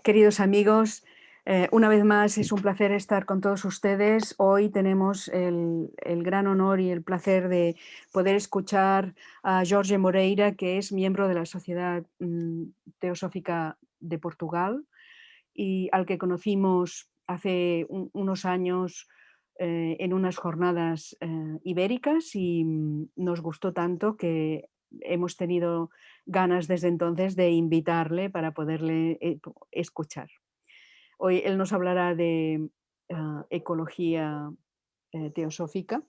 Queridos amigos, una vez más es un placer estar con todos ustedes. Hoy tenemos el gran honor y el placer de poder escuchar a Jorge Moreira, que es miembro de la Sociedad Teosófica de Portugal y al que conocimos hace unos años en unas jornadas ibéricas y nos gustó tanto que hemos tenido ganas desde entonces de invitarle para poderle escuchar. Hoy él nos hablará de ecología teosófica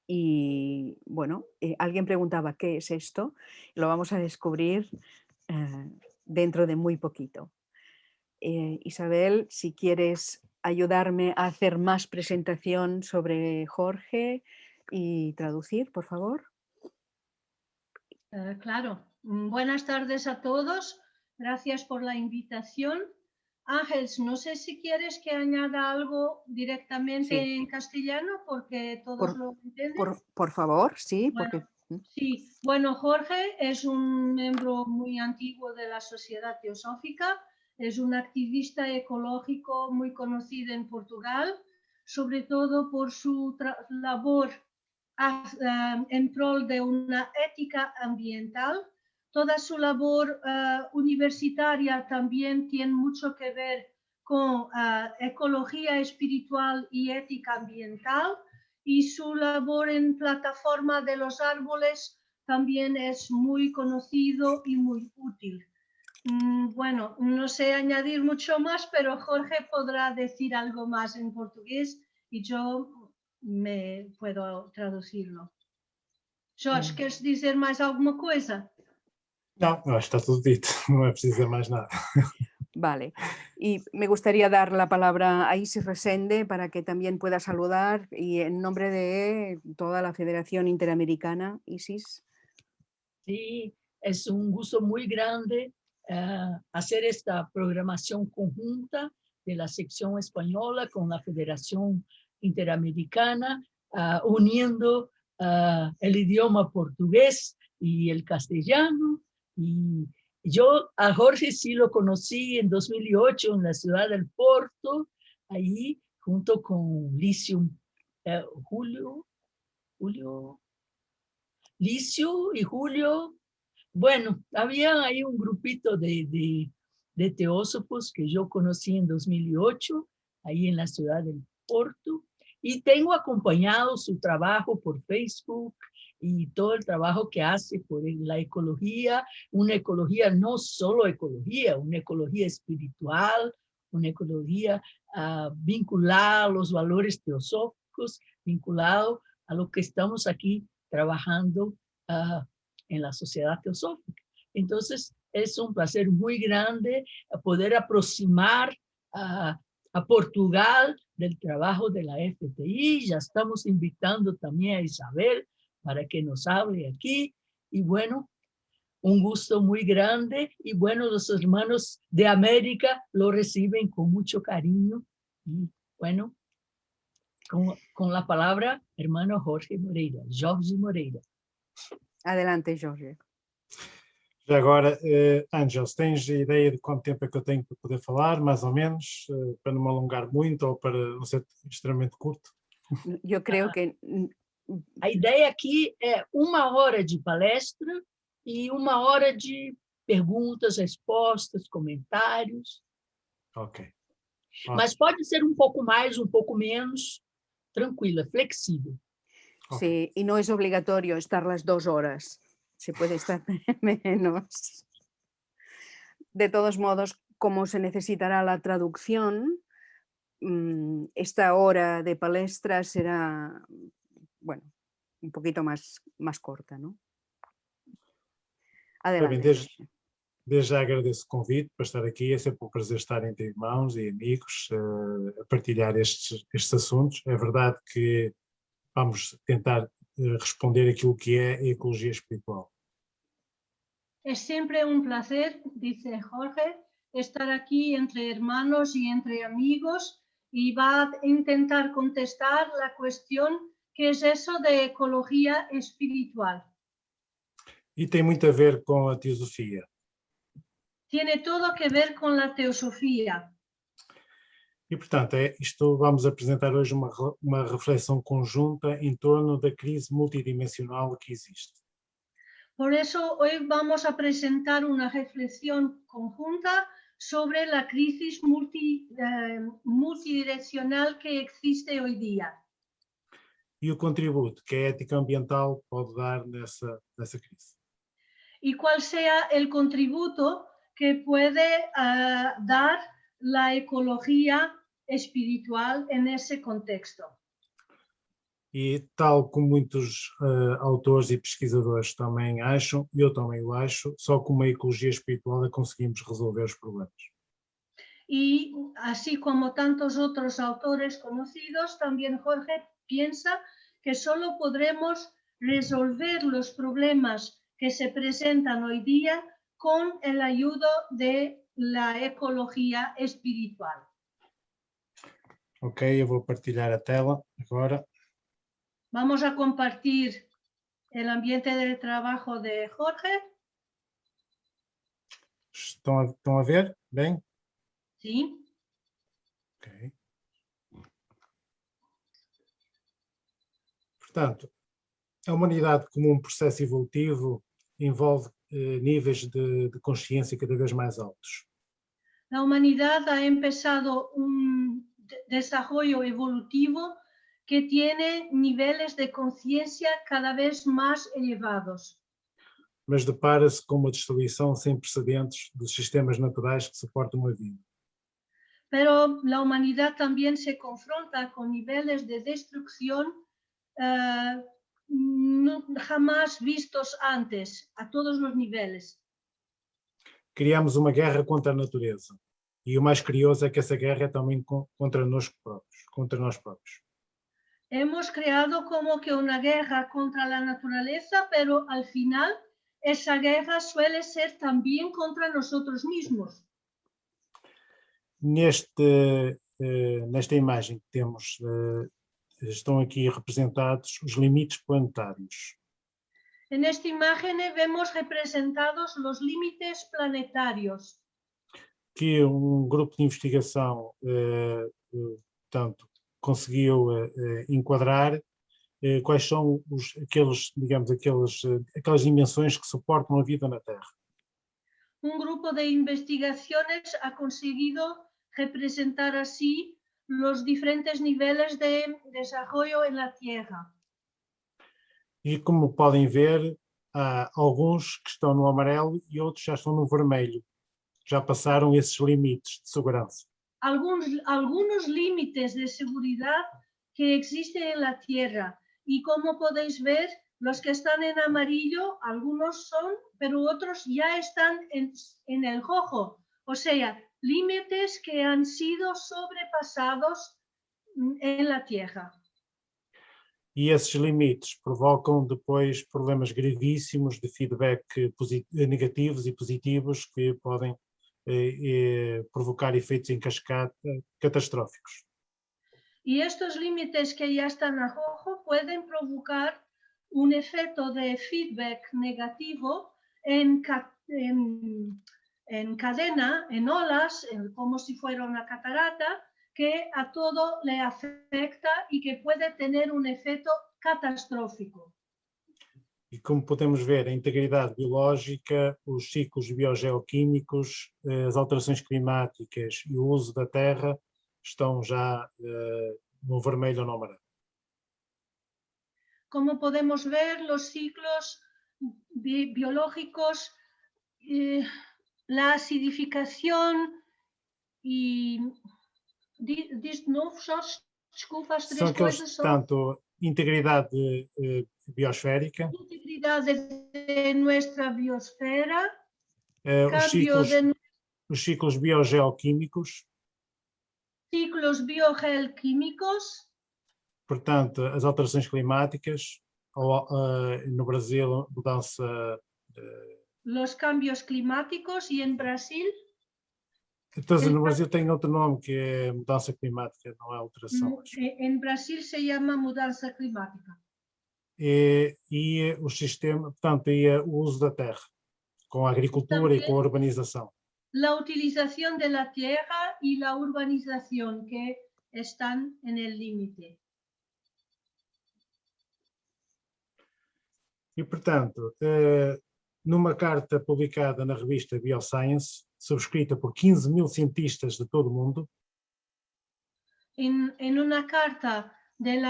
y bueno, alguien preguntaba qué es esto, lo vamos a descubrir dentro de muy poquito. Isabel, si quieres ayudarme a hacer más presentación sobre Jorge y traducir, por favor. Claro. Buenas tardes a todos. Gracias por la invitación. Ángels, no sé si quieres que añada algo directamente en castellano porque todos lo entienden. Por favor, sí. Bueno, sí. Bueno, Jorge es un miembro muy antiguo de la Sociedad Teosófica. Es un activista ecológico muy conocido en Portugal, sobre todo por su labor en pro de una ética ambiental. Toda su labor universitaria también tiene mucho que ver con ecología espiritual y ética ambiental, y su labor en plataforma de los árboles también es muy conocido y muy útil. Bueno, no sé añadir mucho más, pero Jorge podrá decir algo más en portugués y yo me puedo traducirlo. Jorge, queres dizer mais alguma coisa? Não, acho que está tudo dito, não é preciso dizer mais nada. Vale, y me gustaría dar la palabra a Isis Resende para que también pueda saludar y en nombre de toda la Federación Interamericana. Isis. Sí, es un gusto muy grande hacer esta programación conjunta de la sección española con la Federación Interamericana, uniendo el idioma portugués y el castellano. Y yo a Jorge sí lo conocí en 2008 en la ciudad del Porto, ahí junto con Licio y Julio. Bueno, había ahí un grupito de teósofos que yo conocí en 2008, ahí en la ciudad del Porto, y tengo acompañado su trabajo por Facebook y todo el trabajo que hace por la ecología, una ecología no solo ecología, una ecología espiritual, una ecología vinculada a los valores teosóficos, vinculado a lo que estamos aquí trabajando en la Sociedad Teosófica. Entonces, es un placer muy grande poder aproximar a Portugal del trabajo de la FTI. Ya estamos invitando también a Isabel para que nos hable aquí. Y bueno, un gusto muy grande. Y bueno, los hermanos de América lo reciben con mucho cariño. Y bueno, con la palabra, hermano Jorge Moreira, Jorge Moreira. Adelante, Jorge. Já agora, Ângels, tens ideia de quanto tempo é que eu tenho para poder falar, mais ou menos, para não me alongar muito ou para não ser extremamente curto? Eu creio que... A ideia aqui é 1 hora de palestra e 1 hora de perguntas, respostas, comentários. Ok. Mas pode ser um pouco mais, um pouco menos, tranquila, flexível. Sí, y no es obligatorio estar las 2 horas, se puede estar menos. De todos modos, como se necesitará la traducción, esta hora de palestra será, bueno, un poquito más corta, ¿no? Adelante. Desde já agradeço o convite para estar aqui, é sempre um prazer estar entre irmãos e amigos a partilhar estes assuntos. É verdade que vamos tentar responder aquilo que é a ecologia espiritual. Es siempre un placer, dice Jorge, estar aquí entre hermanos y entre amigos, y va a intentar contestar la cuestión ¿qué es eso de ecología espiritual? E tem muito a ver com a teosofia. tiene todo que ver con la teosofía. E, portanto, vamos apresentar hoje uma reflexão conjunta em torno da crise multidimensional que existe. Por eso hoy vamos a presentar una reflexión conjunta sobre la crisis multidireccional que existe hoy día. E o contributo que a ética ambiental pode dar nessa crise. Y cuál sea el contributo que puede dar la ecología espiritual en ese contexto. E tal como muitos autores e pesquisadores também acham, e eu também o acho, só com uma ecologia espiritual é que conseguimos resolver os problemas. Y así como tantos otros autores conocidos, también Jorge piensa que solo podremos resolver los problemas que se presentan hoy día con el ayuda de la ecología espiritual. Ok, eu vou partilhar a tela agora. Vamos a compartir el ambiente de trabajo de Jorge. Estão a ver? Bem? Sí. Ok. Portanto, a humanidade como um processo evolutivo envolve níveis de consciência cada vez mais altos. La humanidad ha empezado un desarrollo evolutivo que tiene niveles de conciencia cada vez más elevados. Mas depara-se com uma destruição sem precedentes dos sistemas naturais que suportam a vida. Pero la humanidad también se confronta con niveles de destrucción jamás vistos antes, a todos los niveles. Criamos uma guerra contra a natureza. E o mais curioso é que essa guerra é também contra nós próprios. Hemos creado como que una guerra contra la naturaleza, pero al final esa guerra suele ser también contra nosotros mismos. Nesta imagem que temos, estão aqui representados os limites planetários. En esta imagen vemos representados los límites planetarios. Que grupo de investigação portanto, conseguiu enquadrar quais são aquelas dimensões que suportam a vida na Terra. Un grupo de investigaciones ha conseguido representar así los diferentes niveles de desarrollo en la Tierra. E como podem ver, há alguns que estão no amarelo e outros já estão no vermelho. Já passaram esses limites de segurança. Algunos límites de seguridad que existen en la Tierra. Y como podéis ver, los que están en amarillo, algunos son, pero otros ya están en el rojo. O sea, límites que han sido sobrepasados en la Tierra. E esses limites provocam depois problemas gravíssimos de feedback negativos e positivos que podem provocar efeitos em cascata catastróficos. Y estos límites que ya están a rojo pueden provocar un efecto de feedback negativo en cadena, en olas, como si fuera una catarata, que a todo le afecta y que puede tener un efecto catastrófico. E como podemos ver, a integridade biológica, os ciclos biogeoquímicos, as alterações climáticas e o uso da terra estão já no vermelho ou no amarelo. Como podemos ver, los ciclos biológicos, la acidificación y são aqueles, tanto integridade biosférica, integridade de nuestra biosfera, os ciclos biogeoquímicos, ciclos biogeoquímicos, portanto, as alterações climáticas, ou no Brasil, mudança... Los cambios climáticos e em Brasil... Entonces, no Brasil tem outro nome que é mudança climática, não é alteração. Em Brasil se chama mudança climática. E o sistema, portanto, e o uso da terra, com a agricultura e com a urbanização. la utilización de la tierra y la urbanización que están en el límite. E, portanto, numa carta publicada na revista Bioscience, subscrita por 15.000 cientistas de todo o mundo, En una carta de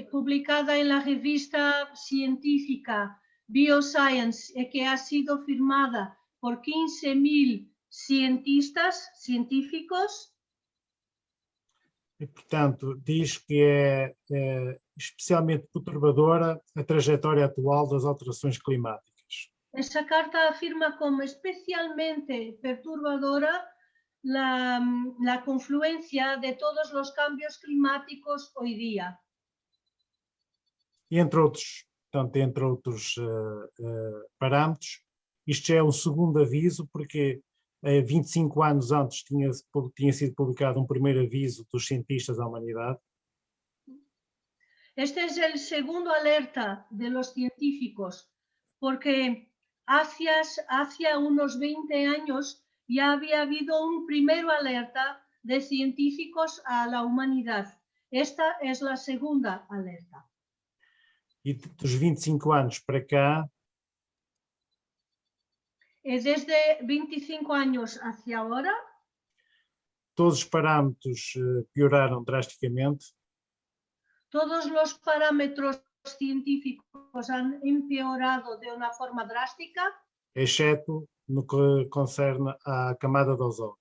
publicada en la revista científica Bioscience, que ha sido firmada por 15.000 científicos, e, portanto, diz que é especialmente perturbadora a trajetória atual das alterações climáticas. esa carta afirma como especialmente perturbadora la confluencia de todos los cambios climáticos hoy día. E entre outros parâmetros, isto já é um segundo aviso, porque 25 anos antes tinha sido publicado um primeiro aviso dos cientistas à humanidade. Este es el segundo alerta de los científicos, porque hacia unos 20 años ya había habido un primer alerta de científicos a la humanidad. Esta es la segunda alerta. E dos 25 anos para cá, desde 25 años hacia ahora, todos os parâmetros pioraram drasticamente. Todos los parámetros científicos han empeorado de una forma drástica, exceto no que concerne à camada de ozono.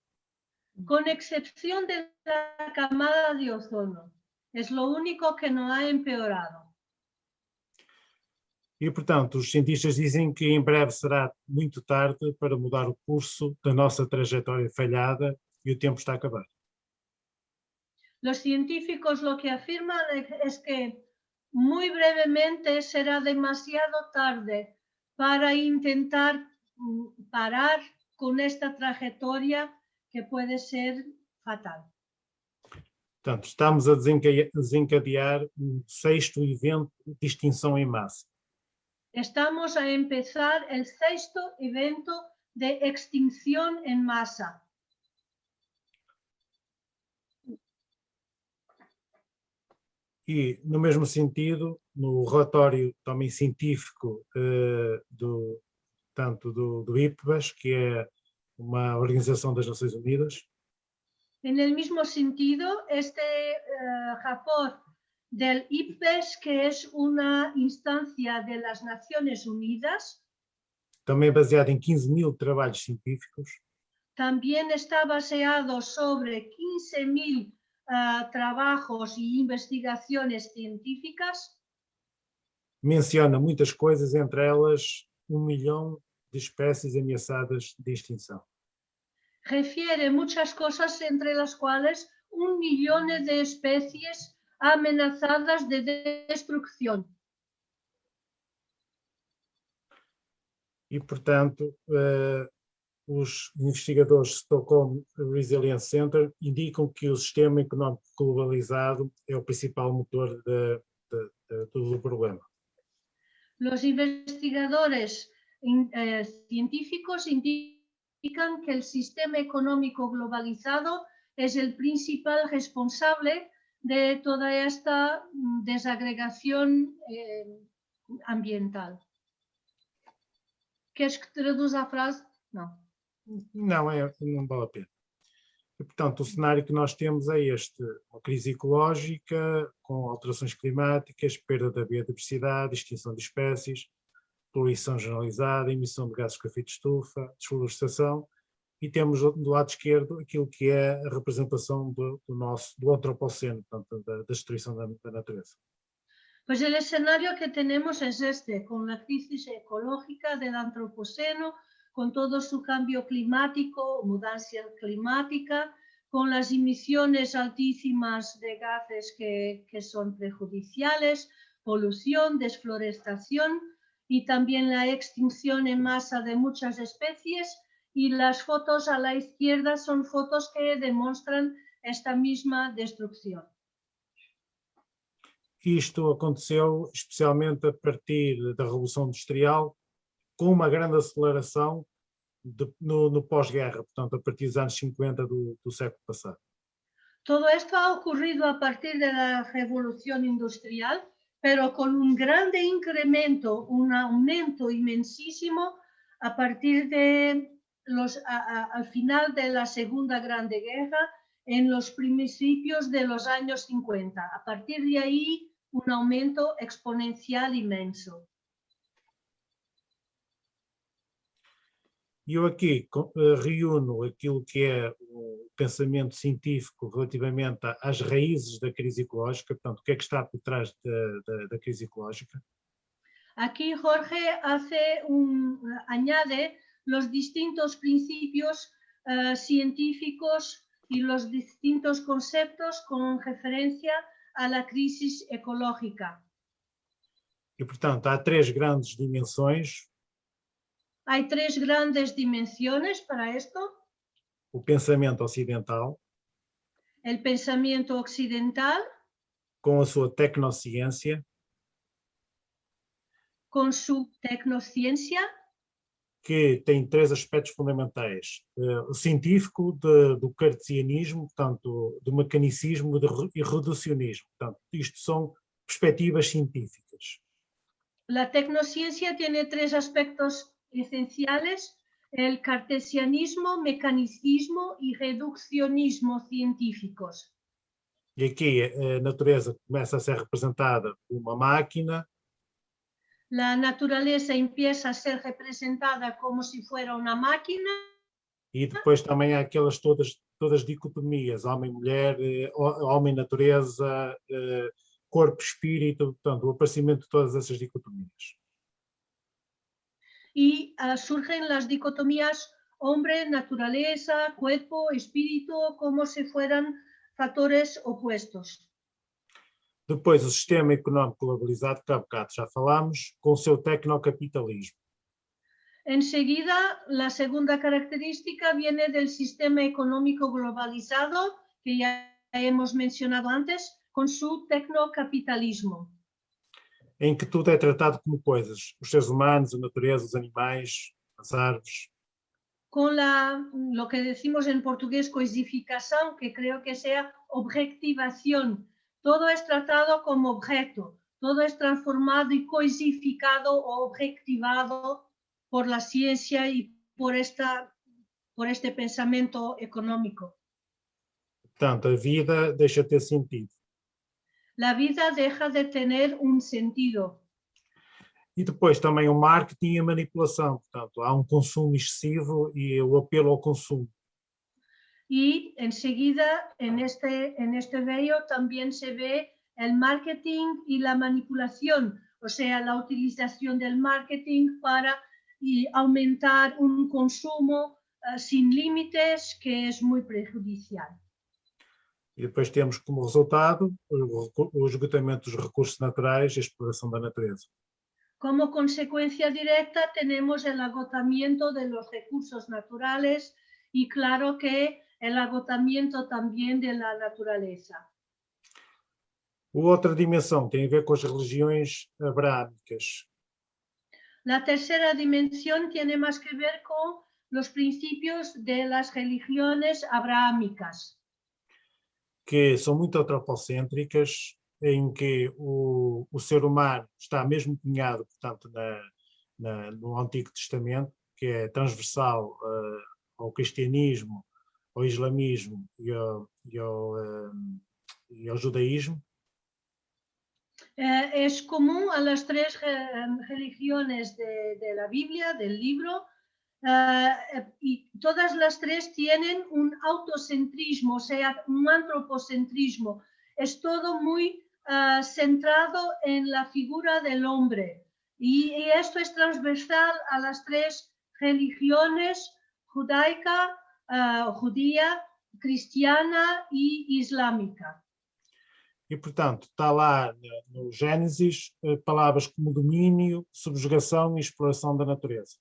con excepción de la camada de ozono. Es lo único que no ha empeorado. E, portanto, os cientistas dizem que em breve será muito tarde para mudar o curso da nossa trajetória falhada e o tempo está a acabar. Los científicos lo que afirman es que muy brevemente será demasiado tarde para intentar parar con esta trayectoria que puede ser fatal. Portanto, estamos a desencadear um sexto evento de extinção em massa. Estamos a empezar el sexto evento de extinción en masa. E, no mesmo sentido, no relatório também científico tanto do IPBES, que é uma organização das Nações Unidas. En el mismo sentido, este rapport del IPBES, que es una instancia de las Naciones Unidas, também baseado em 15.000 trabalhos científicos, también está baseado sobre 15.000 trabajos y investigaciones científicas. menciona muitas coisas, entre elas 1 milhão de espécies ameaçadas de extinção. Refiere muchas cosas, entre las cuales 1 millón de especies amenazadas de destrucción. E, portanto, os investigadores do Stockholm Resilience Center indicam que o sistema económico globalizado é o principal motor do problema. Los investigadores científicos indican que el sistema económico globalizado es el principal responsable de toda esta desagregación ambiental. ¿Queres que traduz a frase? Não. Não vale a pena. E, portanto, o cenário que nós temos é este: uma crise ecológica, com alterações climáticas, perda da biodiversidade, extinção de espécies, poluição generalizada, emissão de gases com efeito de estufa, desflorestação, e temos do lado esquerdo aquilo que é a representação do antropoceno, portanto, da destruição da natureza. Pues el escenario que tenemos es este, con la crisis ecológica del antropoceno, con todo su cambio climático, mudanza climática, con las emisiones altísimas de gases que son perjudiciales, polución, desflorestación y también la extinción en masa de muchas especies. Y las fotos a la izquierda son fotos que demuestran esta misma destrucción. Isto aconteceu especialmente a partir da Revolução Industrial, com uma grande aceleração no pós-guerra, portanto, a partir dos anos 50 do século passado. Todo esto ha ocurrido a partir de la revolución industrial, pero con un grande incremento, un aumento inmensísimo a partir de al final de la Segunda Grande Guerra, en los principios de los años 50. A partir de ahí, un aumento exponencial inmenso. E eu aqui reúno aquilo que é o pensamento científico relativamente às raízes da crise ecológica, portanto, o que é que está por trás da crise ecológica. Aquí Jorge añade los distintos principios científicos y los distintos conceptos con referencia a la crisis ecológica. E, portanto, há três grandes dimensões. Hay tres grandes dimensiones para esto. O pensamento ocidental. El pensamiento occidental. Com a sua tecnociência. Com su tecnociência. Que tem três aspectos fundamentais. O científico, do cartesianismo, portanto, do mecanicismo e reducionismo. Portanto, isto são perspectivas científicas. La tecnociencia tiene tres aspectos esenciales: el cartesianismo, mecanicismo y reduccionismo científicos. E aqui a natureza começa a ser representada por uma máquina. La naturaleza empieza a ser representada como si fuera una máquina. E depois também há aquelas todas dicotomias, homem-mulher, homem-natureza, corpo-espírito, portanto, o aparecimento de todas essas dicotomias. Y surgen las dicotomías hombre, naturaleza, cuerpo, espíritu, como si fueran fatores opuestos. Depois, o sistema económico globalizado, que há bocado já falámos, com o seu tecnocapitalismo. Enseguida, la segunda característica viene del sistema económico globalizado, que ya hemos mencionado antes, con su tecnocapitalismo. Em que tudo é tratado como coisas, os seres humanos, a natureza, os animais, as árvores. Con lo que decimos en portugués coisificación, que creo que sea objetivación. Todo es tratado como objeto, todo es transformado y coisificado o objetivado por la ciencia y por este pensamiento económico. Portanto, a vida deixa de ter sentido. La vida deja de tener un sentido. E depois também o marketing e a manipulação, portanto, há consumo excessivo e o apelo ao consumo. Y enseguida, en este veo también se ve el marketing y la manipulación, o sea, la utilización del marketing para aumentar un consumo sin límites que es muy perjudicial. E depois temos como resultado o esgotamento dos recursos naturais e a exploração da natureza. Como consecuencia directa tenemos el agotamiento de los recursos naturales y claro que el agotamiento también de la naturaleza. Outra dimensão tem a ver com as religiões abrâmicas. La tercera dimensión tiene más que ver con los principios de las religiones abrahámicas. Que são muito antropocêntricas, em que o ser humano está mesmo cunhado, portanto, no Antigo Testamento, que é transversal ao cristianismo, ao islamismo e ao judaísmo. Es común a las tres religiones de la Biblia, del libro, y todas las tres tienen un autocentrismo, o sea, un antropocentrismo. Es todo muy centrado en la figura del hombre. Y esto es transversal a las tres religiones, judaica, judía, cristiana y islámica. E, portanto, está lá no Gênesis palavras como domínio, subjugação e exploração da natureza.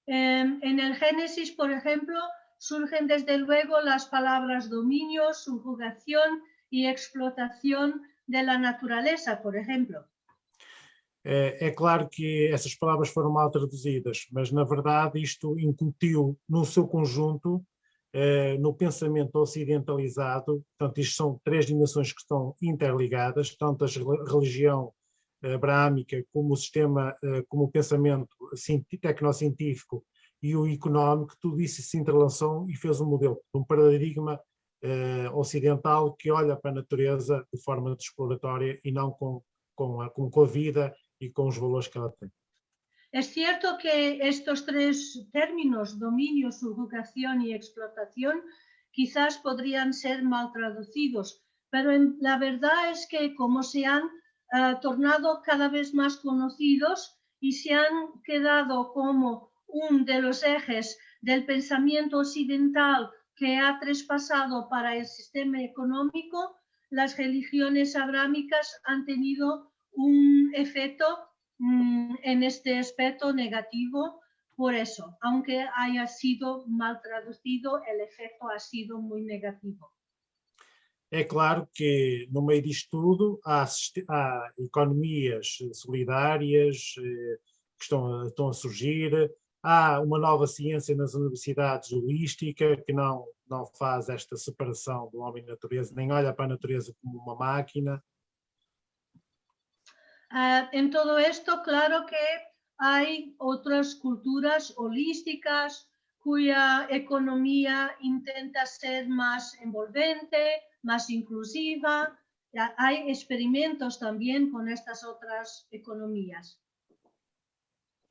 En el Génesis, por ejemplo, surgen desde luego las palabras dominio, subjugación y explotación de la naturaleza, por ejemplo. É claro que essas palavras foram mal traduzidas, mas na verdade isto incutiu no seu conjunto, no pensamento ocidentalizado, portanto isto são três dimensões que estão interligadas, tanto a religião abrâmica como o sistema, como o pensamento tecnocientífico e o económico, tudo isso se entrelaçou e fez um modelo, um paradigma ocidental que olha para a natureza de forma exploratória e não com a vida y con los valores que ela tem. Es cierto que estos tres términos, dominio, subjugación y explotación, quizás podrían ser mal traducidos, pero la verdad es que como se han tornado cada vez más conocidos y se han quedado como uno de los ejes del pensamiento occidental que ha traspasado para el sistema económico, las religiones abrámicas han tenido un efecto en este aspecto negativo. Por eso, aunque haya sido mal traducido, el efecto ha sido muy negativo. É claro que no meio disto tudo há economias solidárias que estão a surgir, há uma nova ciência nas universidades holística que não faz esta separação do homem e natureza, nem olha para a natureza como uma máquina. En todo esto, claro que hay otras culturas holísticas cuya economía intenta ser más envolvente, más inclusiva. Hay experimentos también con estas otras economías.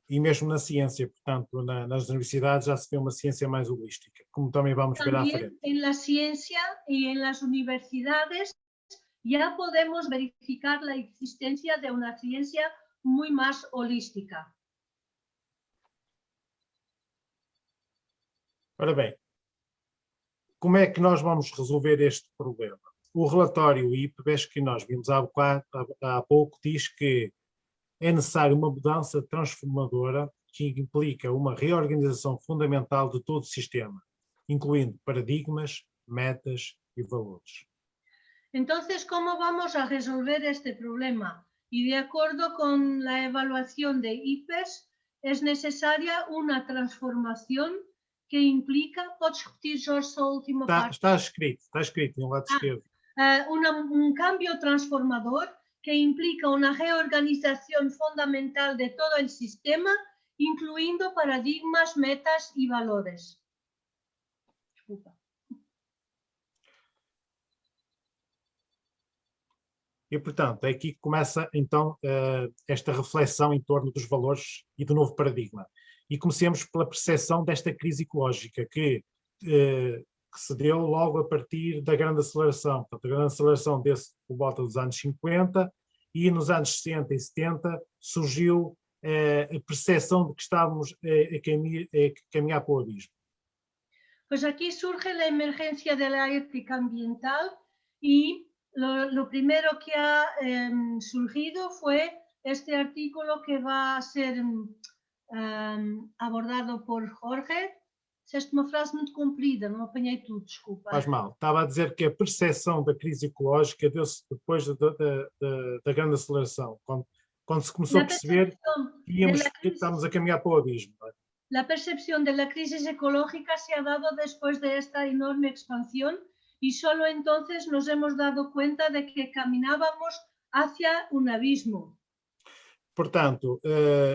E mesmo na ciência, portanto, nas universidades já se vê uma ciência mais holística, como também vamos ver à frente. En la ciencia y en las universidades ya podemos verificar la existencia de una ciencia muy más holística. Ora bem, como é que nós vamos resolver este problema? O relatório IPBES que nós vimos há pouco diz que é necessário uma mudança transformadora que implica uma reorganização fundamental de todo o sistema, incluindo paradigmas, metas e valores. Entonces, ¿cómo vamos a resolver este problema? Y de acuerdo con la evaluación de IPES, es necesaria una transformación que implica, ¿puedes repetir, Jorge, su última parte? Está escrito no lado esquerdo. Un cambio transformador que implica una reorganización fundamental de todo el sistema, incluyendo paradigmas, metas y valores. Disculpa. E, portanto, é aqui que começa, então, esta reflexão em torno dos valores e do novo paradigma. E comecemos pela percepção desta crise ecológica que se deu logo a partir da grande aceleração. Portanto, a grande aceleração desse por volta dos anos 50 e nos anos 60 e 70 surgiu a percepção de que estávamos a caminhar para o abismo. Pues aquí surge la emergencia de la ética ambiental y lo primero que ha surgido fue este artículo que va a ser abordado por Jorge. Esta é uma frase muito comprida, não apanhei tudo, desculpa. Faz mal. Estava a dizer que a percepção da crise ecológica deu-se depois da grande aceleração, quando se começou a perceber que estamos a caminhar para o abismo. La percepción de la crisis ecológica se ha dado después de esta enorme expansión y solo entonces nos hemos dado cuenta de que caminábamos hacia un abismo. Portanto,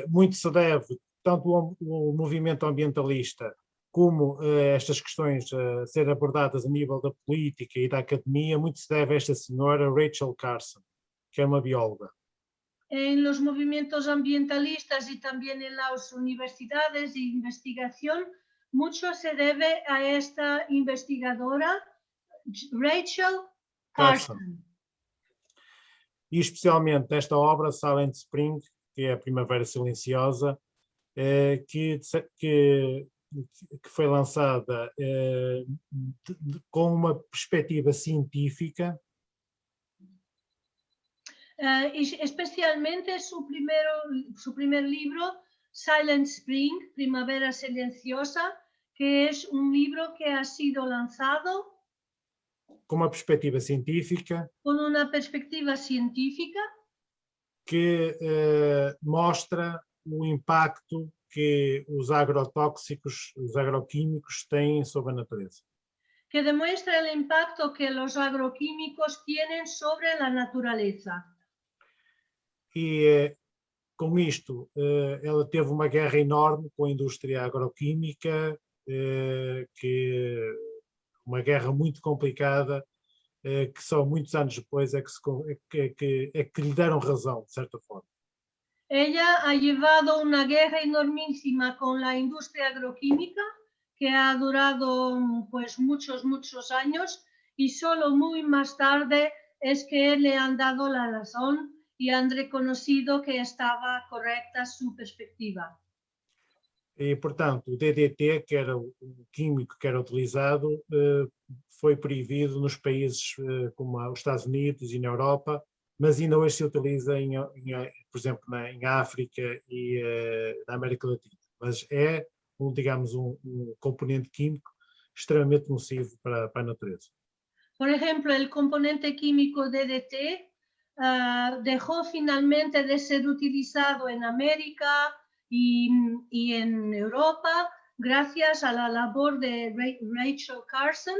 muito se deve, tanto o movimento ambientalista como estas questões ser abordadas a nível da política e da academia, muito se deve a esta senhora Rachel Carson, que é uma bióloga. En los movimientos ambientalistas y también en las universidades de investigación, mucho se debe a esta investigadora, Rachel Carson. E especialmente esta obra, Silent Spring, que é a Primavera Silenciosa, que foi lançada com uma perspectiva científica. Especialmente su primer libro, Silent Spring, Primavera Silenciosa, que es un libro que ha sido lanzado com uma perspectiva científica. Con una perspectiva científica. que mostra o impacto que os agrotóxicos, os agroquímicos têm sobre a natureza. Que demuestra el impacto que los agroquímicos tienen sobre la naturaleza. E com isto, ela teve uma guerra enorme com a indústria agroquímica, uma guerra muito complicada, que só muitos anos depois é que lhe deram razão, de certa forma. Ella ha llevado una guerra enormísima con la industria agroquímica que ha durado pues muchos años y solo muy más tarde es que le han dado la razón y han reconocido que estaba correcta su perspectiva. E, portanto, o DDT, que era o químico que era utilizado, foi proibido nos países como os Estados Unidos e na Europa, mas ainda hoje se utiliza, por exemplo, em África e na América Latina. Mas é, digamos, um componente químico extremamente nocivo para a natureza. Por ejemplo, el componente químico DDT dejó finalmente de ser utilizado en América y en Europa gracias a la labor de Rachel Carson,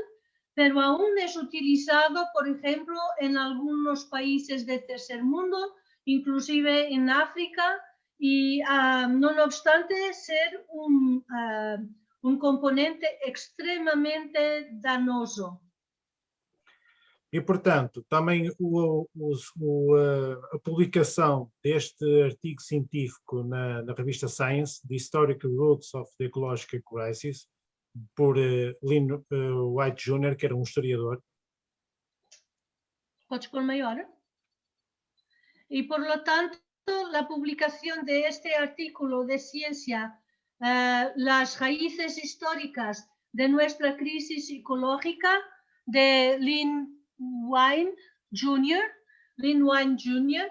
pero aún es utilizado, por ejemplo, en algunos países del tercer mundo, inclusive en África, y no obstante ser un componente extremadamente danoso. E, portanto, também a publicação deste artigo científico na revista Science, The Historical Roots of the Ecological Crisis, por Lynn White Jr., que era um historiador. ¿Puedes por mayor? Y por lo tanto, la publicación de este artículo de ciencia, las raíces históricas de nuestra crisis ecológica, de Lynn White Jr.,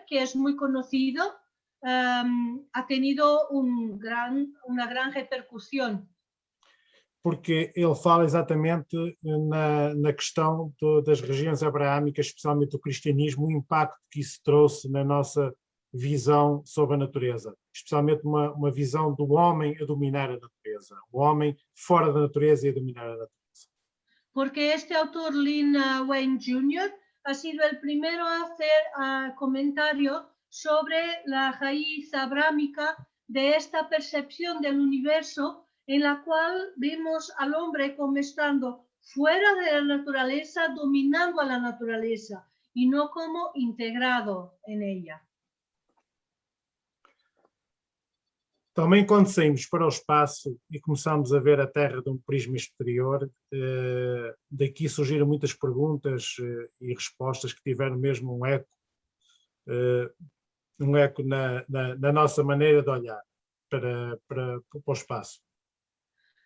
que es muy conocido, ha tenido una gran repercusión. Porque ele fala exatamente na questão das regiões abraâmicas, especialmente o cristianismo, o impacto que isso trouxe na nossa visão sobre a natureza, especialmente uma visão do homem a dominar a natureza, o homem fora da natureza e a dominar a natureza. Porque este autor, Lynn Wayne Jr., ha sido el primero a hacer comentario sobre la raíz abrámica de esta percepción del universo en la cual vemos al hombre como estando fuera de la naturaleza, dominando a la naturaleza y no como integrado en ella. Também quando saímos para o espaço e começamos a ver a Terra de um prisma exterior, daqui surgiram muitas perguntas e respostas que tiveram mesmo um eco na nossa maneira de olhar para o espaço.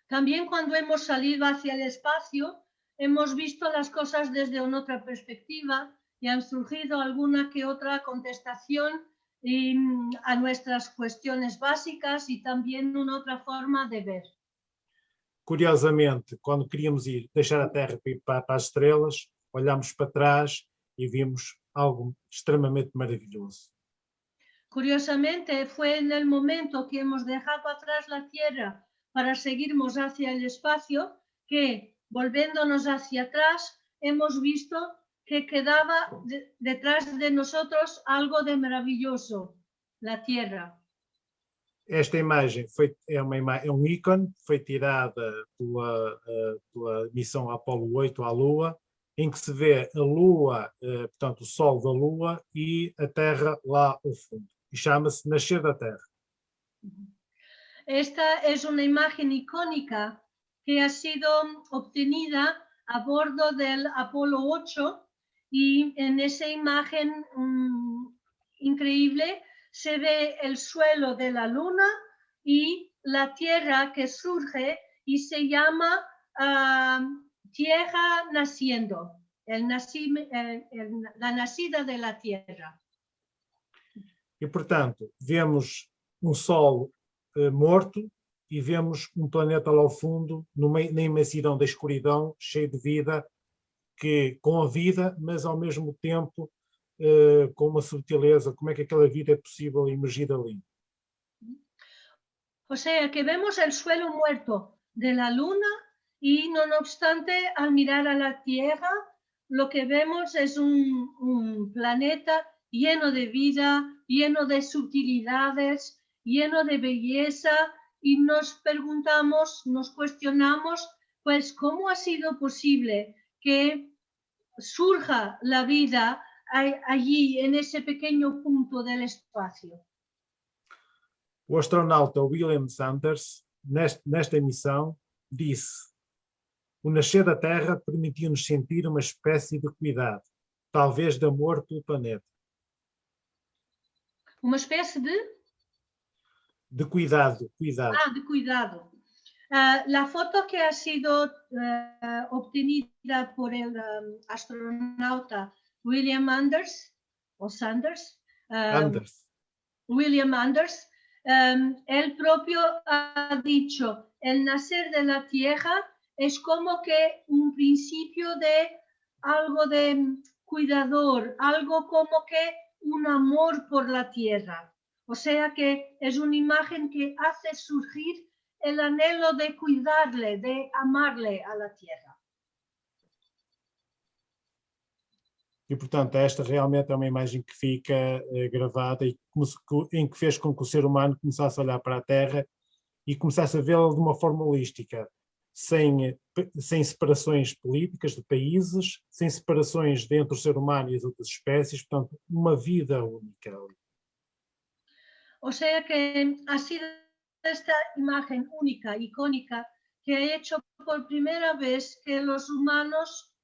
También cuando hemos salido hacia el espacio, hemos visto las cosas desde una otra perspectiva y han surgido alguna que otra contestación a nuestras cuestiones básicas y también una otra forma de ver. Curiosamente, quando queríamos deixar a Terra para ir para as estrelas, olhámos para trás e vimos algo extremamente maravilhoso. Curiosamente, fue en el momento que hemos dejado atrás la Tierra para seguirnos hacia el espacio que, volviéndonos hacia atrás, hemos visto que quedaba detrás de nosotros algo de maravilloso, la Tierra. Esta imagem é um ícone, foi tirada pela missão Apolo 8 à Lua, em que se vê a Lua, portanto o Sol da Lua e a Terra lá ao fundo. E chama-se Nascer da Terra. Esta es una imagen icónica que ha sido obtenida a bordo del Apolo 8 y en esa imagen increíble se ve el suelo de la Luna y la Tierra que surge y se llama Tierra naciendo, la nacida de la Tierra. E, portanto, vemos um Sol morto e vemos um planeta lá ao fundo, na imensidão da escuridão, cheio de vida, com a vida, mas ao mesmo tempo com uma subtileza, como é que aquela vida é possível emergir ali. O sea que vemos el suelo muerto de la luna y no obstante al mirar a la Tierra lo que vemos es un planeta lleno de vida, lleno de sutilidades, lleno de belleza y nos preguntamos, nos cuestionamos, pues cómo ha sido posible que surja la vida allí en ese pequeño punto del espacio. O astronauta William Sanders, nesta emissão, disse: o nascer da Terra permitiu-nos sentir uma espécie de cuidado, talvez de amor pelo planeta. Uma espécie de cuidado. De cuidado. La foto que ha sido obtenida por el astronauta William Sanders, William Anders, él propio ha dicho, el nacer de la Tierra es como que un principio de algo de cuidador, algo como que un amor por la Tierra. O sea que es una imagen que hace surgir el anhelo de cuidarle, de amarle a la Tierra. E, portanto, esta realmente é uma imagem que fica gravada e em que fez com que o ser humano começasse a olhar para a Terra e começasse a vê-la de uma forma holística, sem separações políticas de países, sem separações entre o ser humano e as outras espécies, portanto, uma vida única ali. O sea que ha sido esta imagen única, icónica, que ha hecho por primera vez que los humanos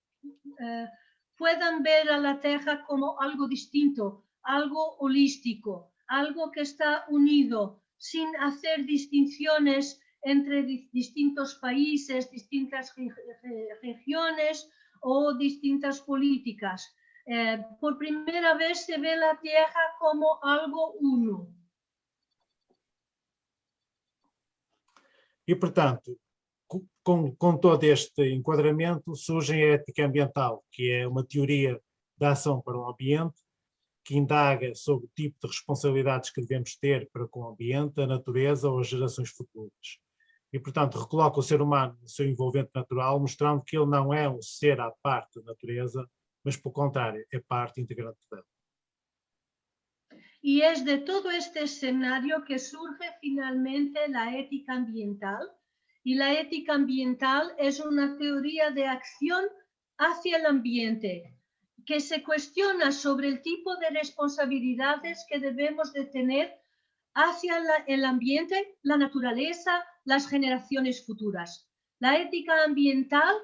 puedan ver a la Tierra como algo distinto, algo holístico, algo que está unido, sin hacer distinciones entre distintos países, distintas regiones o distintas políticas. Por primera vez se ve la Tierra como algo uno. E, portanto, com todo este enquadramento, surge a ética ambiental, que é uma teoria da ação para o ambiente, que indaga sobre o tipo de responsabilidades que devemos ter para com o ambiente, a natureza ou as gerações futuras. E, portanto, recoloca o ser humano no seu envolvente natural, mostrando que ele não é um ser à parte da natureza, mas, pelo contrário, é parte integrante dela. Y es de todo este escenario que surge finalmente la ética ambiental. Y la ética ambiental es una teoría de acción hacia el ambiente, que se cuestiona sobre el tipo de responsabilidades que debemos de tener hacia el ambiente, la naturaleza, las generaciones futuras. La ética ambiental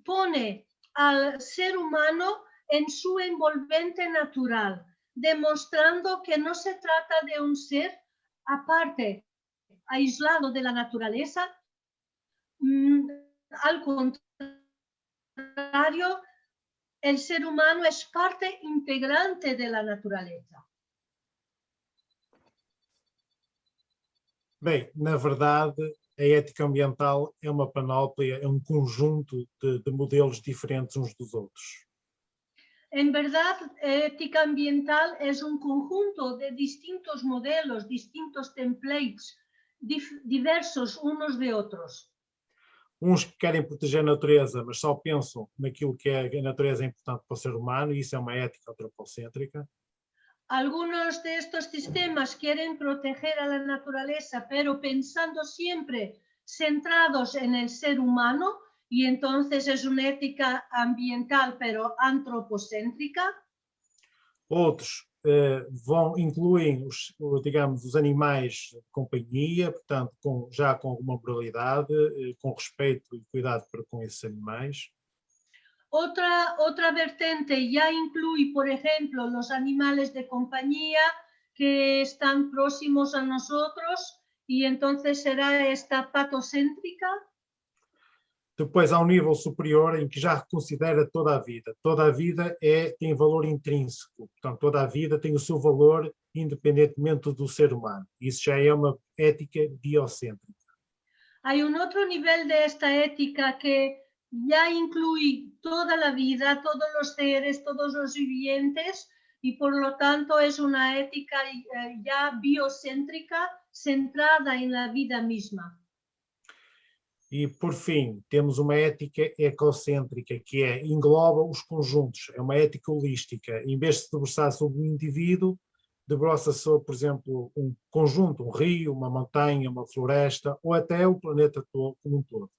pone al ser humano en su envolvente natural, demostrando que no se trata de un ser aparte, aislado de la naturaleza. Al contrario, el ser humano es parte integrante de la naturaleza. Bem, na verdade, a ética ambiental é uma panóplia, é um conjunto de modelos diferentes uns dos outros. En verdad, ética ambiental es un conjunto de distintos modelos, distintos templates, diversos unos de otros. Uns que querem proteger a natureza, mas só pensam naquilo que a natureza é importante para o ser humano, e isso é uma ética antropocêntrica. Algunos de estos sistemas quieren proteger a la naturaleza, pero pensando siempre centrados en el ser humano, y entonces es una ética ambiental, pero antropocéntrica. Outros incluem os animais de companhia, portanto, já com alguma moralidade, com respeito e cuidado para com esses animais. Otra vertente ya incluye, por ejemplo, los animales de compañía que están próximos a nosotros, y entonces será esta patocéntrica. Depois há um nível superior em que já considera toda a vida. Toda a vida tem valor intrínseco, portanto, toda a vida tem o seu valor independentemente do ser humano. Isso já é uma ética biocêntrica. Hay un otro nivel de esta ética que ya incluye toda la vida, todos los seres, todos los vivientes, y por lo tanto es una ética ya biocéntrica, centrada en la vida misma. E, por fim, temos uma ética ecocêntrica, que engloba os conjuntos, é uma ética holística. Em vez de se debruçar sobre um indivíduo, debruça sobre, por exemplo, um conjunto, um rio, uma montanha, uma floresta, ou até o planeta todo, como um todo.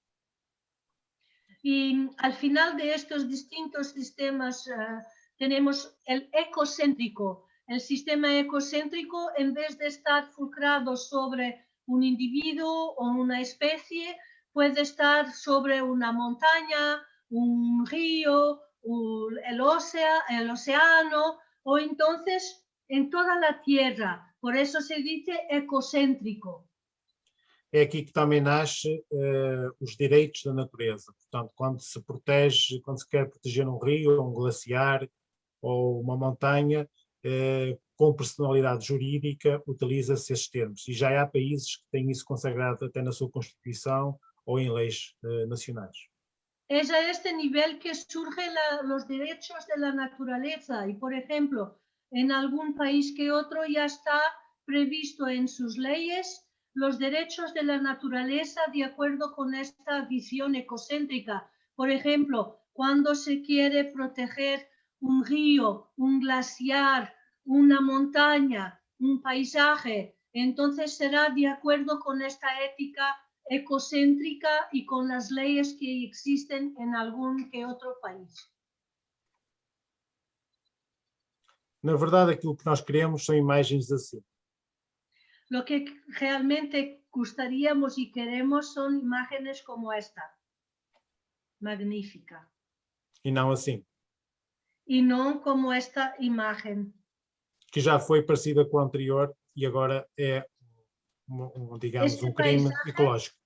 Y al final de estos distintos sistemas tenemos el ecocéntrico. El sistema ecocéntrico, en vez de estar fulcrado sobre un individuo o una especie, puede estar sobre una montaña, un río, el océano, o entonces en toda la tierra. Por eso se dice ecocéntrico. É aqui que também nasce os direitos da natureza. Portanto, quando se protege, quando se quer proteger um rio, um glaciar ou uma montanha, com personalidade jurídica, utiliza-se esses termos. E já há países que têm isso consagrado até na sua Constituição ou em leis nacionais. Es a este nivel que surgen los derechos de la naturaleza y, por ejemplo, en algún país que otro ya está previsto en sus leyes los derechos de la naturaleza de acuerdo con esta visión ecocéntrica. Por ejemplo, cuando se quiere proteger un río, un glaciar, una montaña, un paisaje, entonces será de acuerdo con esta ética ecocéntrica y con las leyes que existen en algún que otro país. Na verdade, aquilo que nós queremos são imagens assim. Lo que realmente gustaríamos y queremos son imágenes como esta. Magnífica. E não assim. Y no como esta imagen. Que já foi parecida com a anterior e agora é, digamos, Este um crime paisaje ecológico.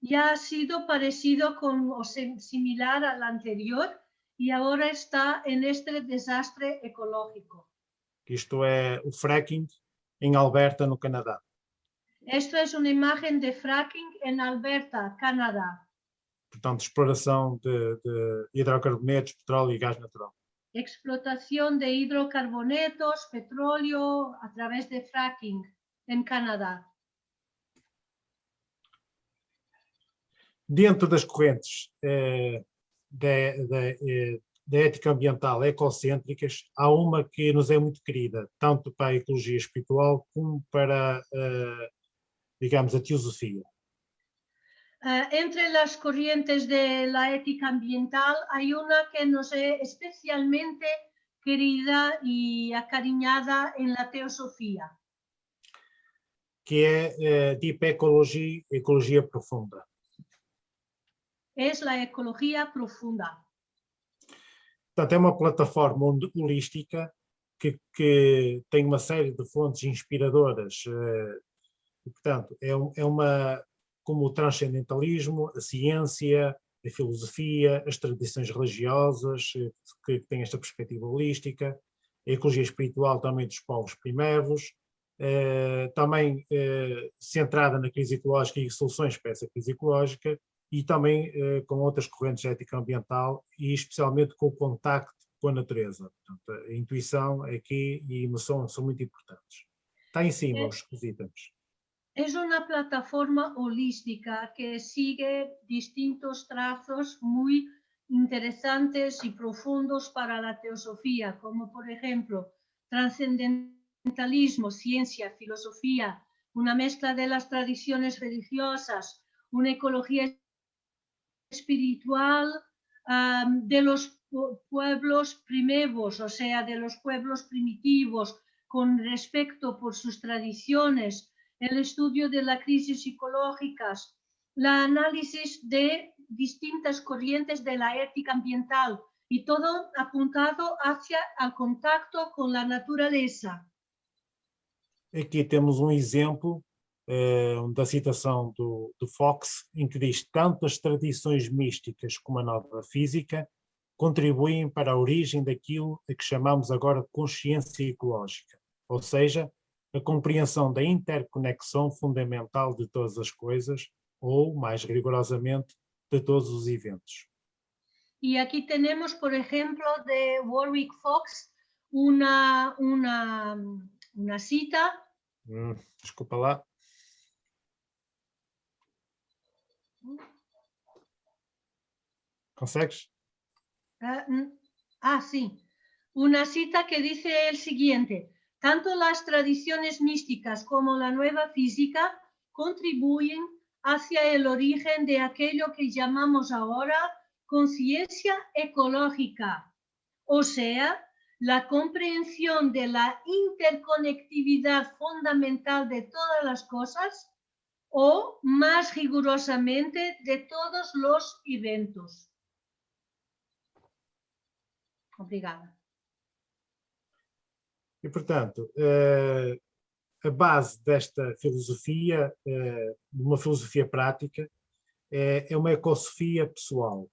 Ya ha sido parecido con, o similar al anterior y ahora está en este desastre ecológico. Isto é o fracking em Alberta, no Canadá. Esto es una imagen de fracking en Alberta, Canadá. Portanto, exploração de hidrocarbonetos, petróleo e gás natural. Explotación de hidrocarbonetos, petróleo a través de fracking en Canadá. Dentro das correntes da ética ambiental ecocêntricas, há uma que nos é muito querida, tanto para a ecologia espiritual como para, digamos, a teosofia. Entre las corrientes de la ética ambiental hay una que nos es especialmente querida y acariñada en la teosofía. Que é Deep Ecology, ecologia profunda. Es la ecología profunda. Portanto, é uma plataforma holística que tem uma série de fontes inspiradoras. E, portanto, é uma, como o transcendentalismo, a ciência, a filosofia, as tradições religiosas, que têm esta perspectiva holística, a ecologia espiritual também dos povos primeiros, também centrada na crise ecológica e soluções para essa crise ecológica, e também com outras correntes de ética ambiental e especialmente com o contacto com a natureza. Portanto, a intuição aqui e a emoção são muito importantes. Está em cima os itens. Es una plataforma holística que sigue distintos trazos muy interesantes y profundos para la teosofía, como por ejemplo trascendentalismo, ciencia, filosofía, una mezcla de las tradiciones religiosas, una ecología espiritual de los pueblos primevos, o sea, de los pueblos primitivos, con respecto por sus tradiciones, el estudio de las crisis psicológicas, el análisis de distintas corrientes de la ética ambiental y todo apuntado hacia el contacto con la naturaleza. Aqui temos exemplo da citação do Fox, em que diz: tanto as tradições místicas como a nova física contribuem para a origem daquilo a que chamamos agora de consciência ecológica, ou seja, a compreensão da interconexão fundamental de todas as coisas, ou, mais rigorosamente, de todos os eventos. Y aquí tenemos, por ejemplo, de Warwick Fox, una cita. Desculpa lá. ¿Consegues? Sí. Una cita que dice el siguiente: tanto las tradiciones místicas como la nueva física contribuyen hacia el origen de aquello que llamamos ahora conciencia ecológica, o sea, la comprensión de la interconectividad fundamental de todas las cosas, o más rigurosamente de todos los eventos. Obrigada. E, portanto, a base desta filosofia, de uma filosofia prática, é uma ecosofia pessoal.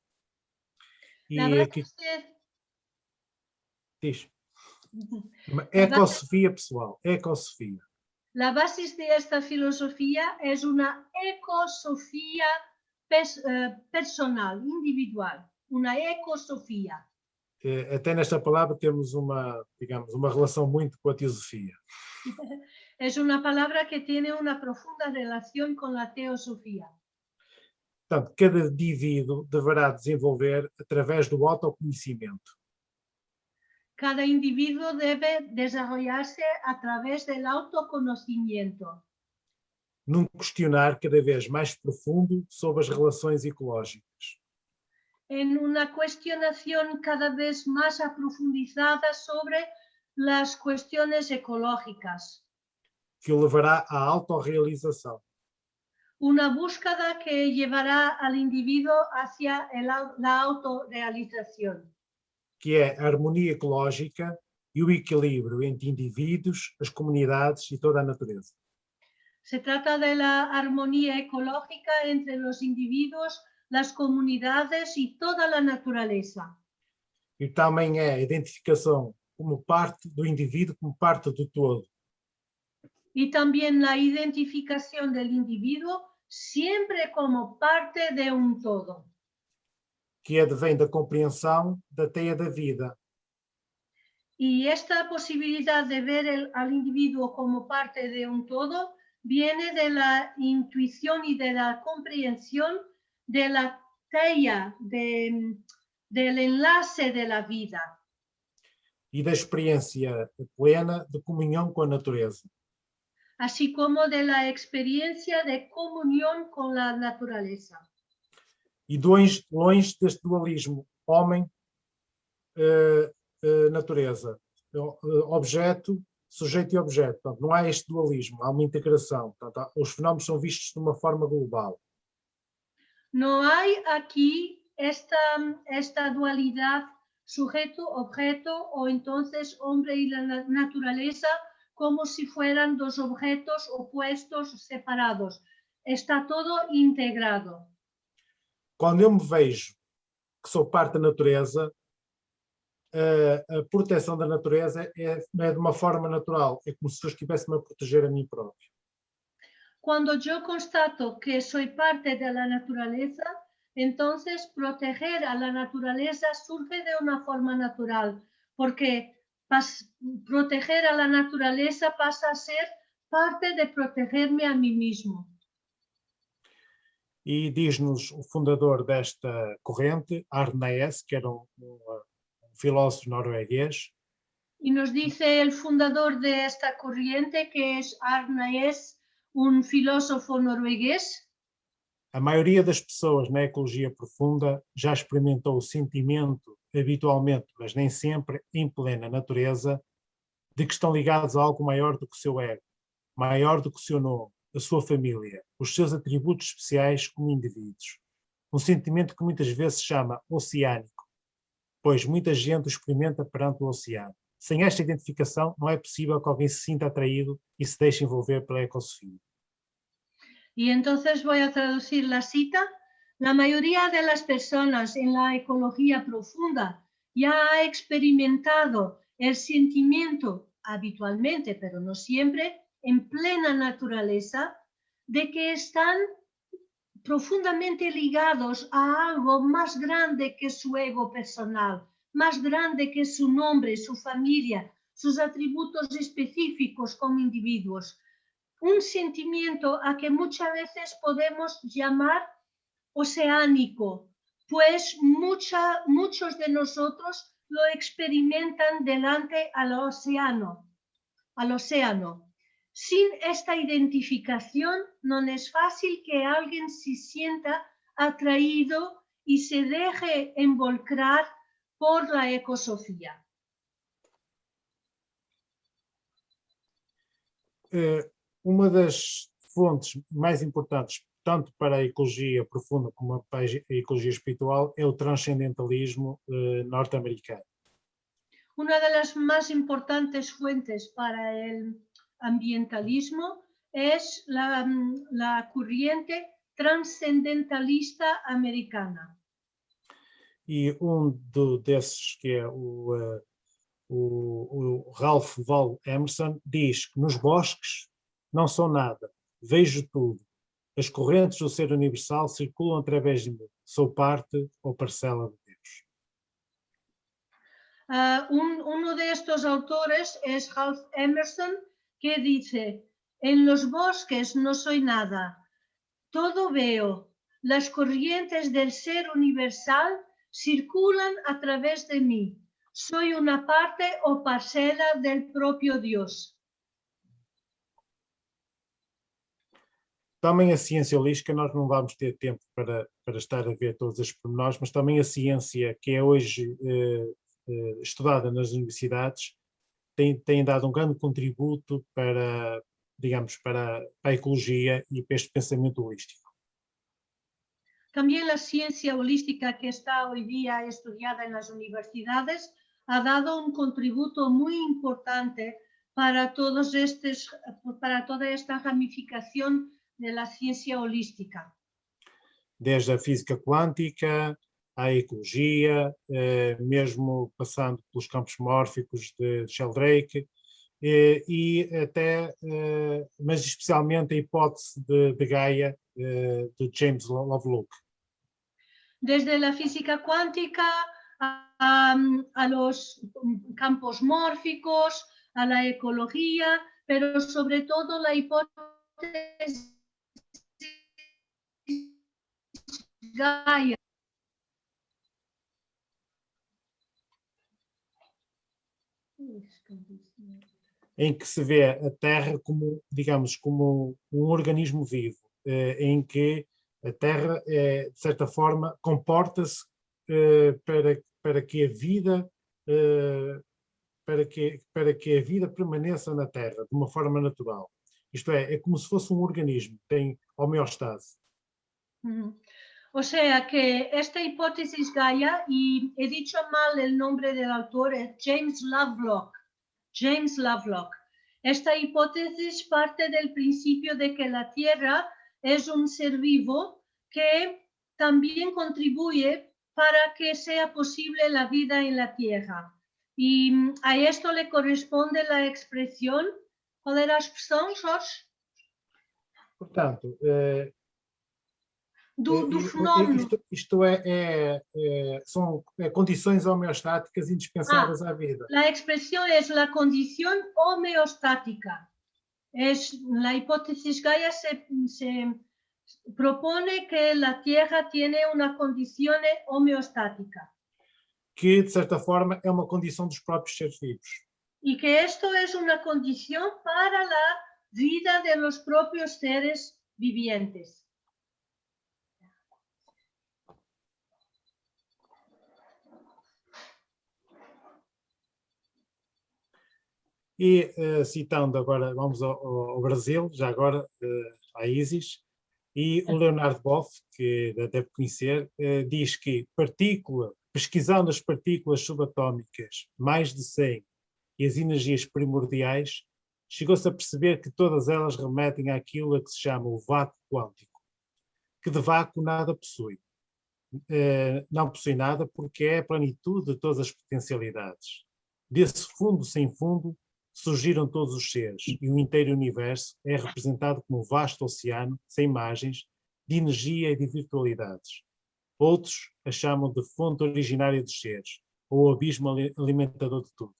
E aqui diz, uma ecosofia pessoal, ecosofia. La base de esta filosofía es una ecosofía personal, individual, una ecosofía. Até nesta palavra temos uma, digamos, uma relação muito com a teosofia. Es una palabra que tiene una profunda relación con la teosofía. Portanto, cada indivíduo deverá desenvolver através do autoconhecimento. Cada individuo debe desarrollarse a través del autoconocimiento. Num questionar cada vez mais profundo sobre as relações ecológicas. En una cuestionación cada vez más aprofundizada sobre las cuestiones ecológicas. Que o levará à autorrealização. Una búsqueda que llevará al individuo hacia la autorrealización. Que é a harmonia ecológica e o equilíbrio entre indivíduos, as comunidades e toda a natureza. Se trata de la armonía ecológica entre los individuos, las comunidades y toda la naturaleza. E também é a identificação como parte do indivíduo, como parte do todo. Y también la identificación del individuo siempre como parte de un todo. Que advém da compreensão da teia da vida. Y esta posibilidad de ver al individuo como parte de un todo viene de la intuición y de la comprensión de la teia, del enlace de la vida. E da experiência plena de comunhão com a natureza. Así como de la experiencia de comunión con la naturaleza. E longe deste dualismo homem-natureza, objeto, sujeito e objeto. Portanto, não há este dualismo, há uma integração. Portanto, os fenómenos são vistos de uma forma global. No hay aquí esta dualidad sujeto-objeto o entonces hombre y la naturaleza como si fueran dos objetos opuestos, separados. Está todo integrado. Quando eu me vejo que sou parte da natureza, a proteção da natureza é de uma forma natural. É como se eu estivesse-me a proteger a mim próprio. Cuando yo constato que soy parte de la naturaleza, entonces proteger a la naturaleza surge de una forma natural, porque proteger a la naturaleza pasa a ser parte de protegerme a mí mismo. E diz-nos o fundador desta corrente, Arnaes, que era um filósofo norueguês. Y nos dice el fundador de esta corriente, que es Arnaes, un filósofo noruegués. A maioria das pessoas na ecologia profunda já experimentou o sentimento, habitualmente, mas nem sempre, em plena natureza, de que estão ligados a algo maior do que o seu ego, maior do que o seu nome, a sua família, os seus atributos especiais como indivíduos. Um sentimento que muitas vezes se chama oceânico, pois muita gente o experimenta perante o oceano. Sem esta identificação, não é possível que alguém se sinta atraído e se deixe envolver pela ecosofía. Y entonces voy a traducir la cita. La mayoría de las personas en la ecología profunda ya ha experimentado el sentimiento habitualmente, pero no siempre, en plena naturaleza, de que están profundamente ligados a algo más grande que su ego personal, más grande que su nombre, su familia, sus atributos específicos como individuos. Un sentimiento a que muchas veces podemos llamar oceánico, pues muchos de nosotros lo experimentan delante al océano. Sin esta identificación, no es fácil que alguien se sienta atraído y se deje involucrar por la ecosofía. Uma das fontes mais importantes, tanto para a ecologia profunda como para a ecologia espiritual, é o transcendentalismo norte-americano. Una de las más importantes fuentes para el ambientalismo es la corriente transcendentalista americana. E desses, que é o Ralph Waldo Emerson, diz que nos bosques não sou nada, vejo tudo. As correntes do ser universal circulam através de mim. Sou parte ou parcela de Deus. Uno de estos autores es Ralph Emerson, que dice: en los bosques no soy nada, todo veo. Las corrientes del ser universal circulan a través de mí. Soy una parte o parcela del propio Dios. Também a ciência holística, nós não vamos ter tempo para estar a ver todos os pormenores, mas também a ciência que é hoje estudada nas universidades tem dado um grande contributo para, digamos, para a ecologia e para este pensamento holístico. También la ciencia holística que está hoy día estudiada en las universidades ha dado un contributo muy importante para toda esta ramificación de la ciencia holística. Desde a física quântica, à ecologia, mesmo passando pelos campos mórficos de Sheldrake, e até, mas especialmente a hipótese de Gaia, de James Lovelock. Desde la física cuántica a los campos mórficos, a la ecología, pero sobre todo la hipótesis Gaia. Em que se vê a Terra como, digamos, como um organismo vivo, em que a Terra, de certa forma, comporta-se para que a vida para que a vida permaneça na Terra de uma forma natural. Isto é como se fosse um organismo, tem homeostase. O sea que esta hipótesis Gaia, y he dicho mal el nombre del autor, es James Lovelock. James Lovelock. Esta hipótesis parte del principio de que la Tierra es un ser vivo que también contribuye para que sea posible la vida en la Tierra. Y a esto le corresponde la expresión. ¿Cuál era la expresión, Jorge? Portanto, do fenómeno. Isto são condições homeostáticas indispensáveis à vida. La expresión es la condición homeostática. La hipótesis Gaia se propone que la Tierra tiene una condición homeostática. Que, de certa forma, é uma condição dos próprios seres vivos. Y que esto es una condición para la vida de los propios seres vivientes. E, citando agora, vamos ao Brasil, já agora, à Isis, e o Leonardo Boff, que deve conhecer, diz que pesquisando as partículas subatómicas, mais de 100, e as energias primordiais, chegou-se a perceber que todas elas remetem àquilo a que se chama o vácuo quântico, que de vácuo nada possui. Não possui nada porque é a plenitude de todas as potencialidades. Desse fundo sem fundo, surgiram todos os seres, e o inteiro universo é representado como um vasto oceano, sem margens, de energia e de virtualidades. Outros a chamam de fonte originária dos seres, ou abismo alimentador de tudo.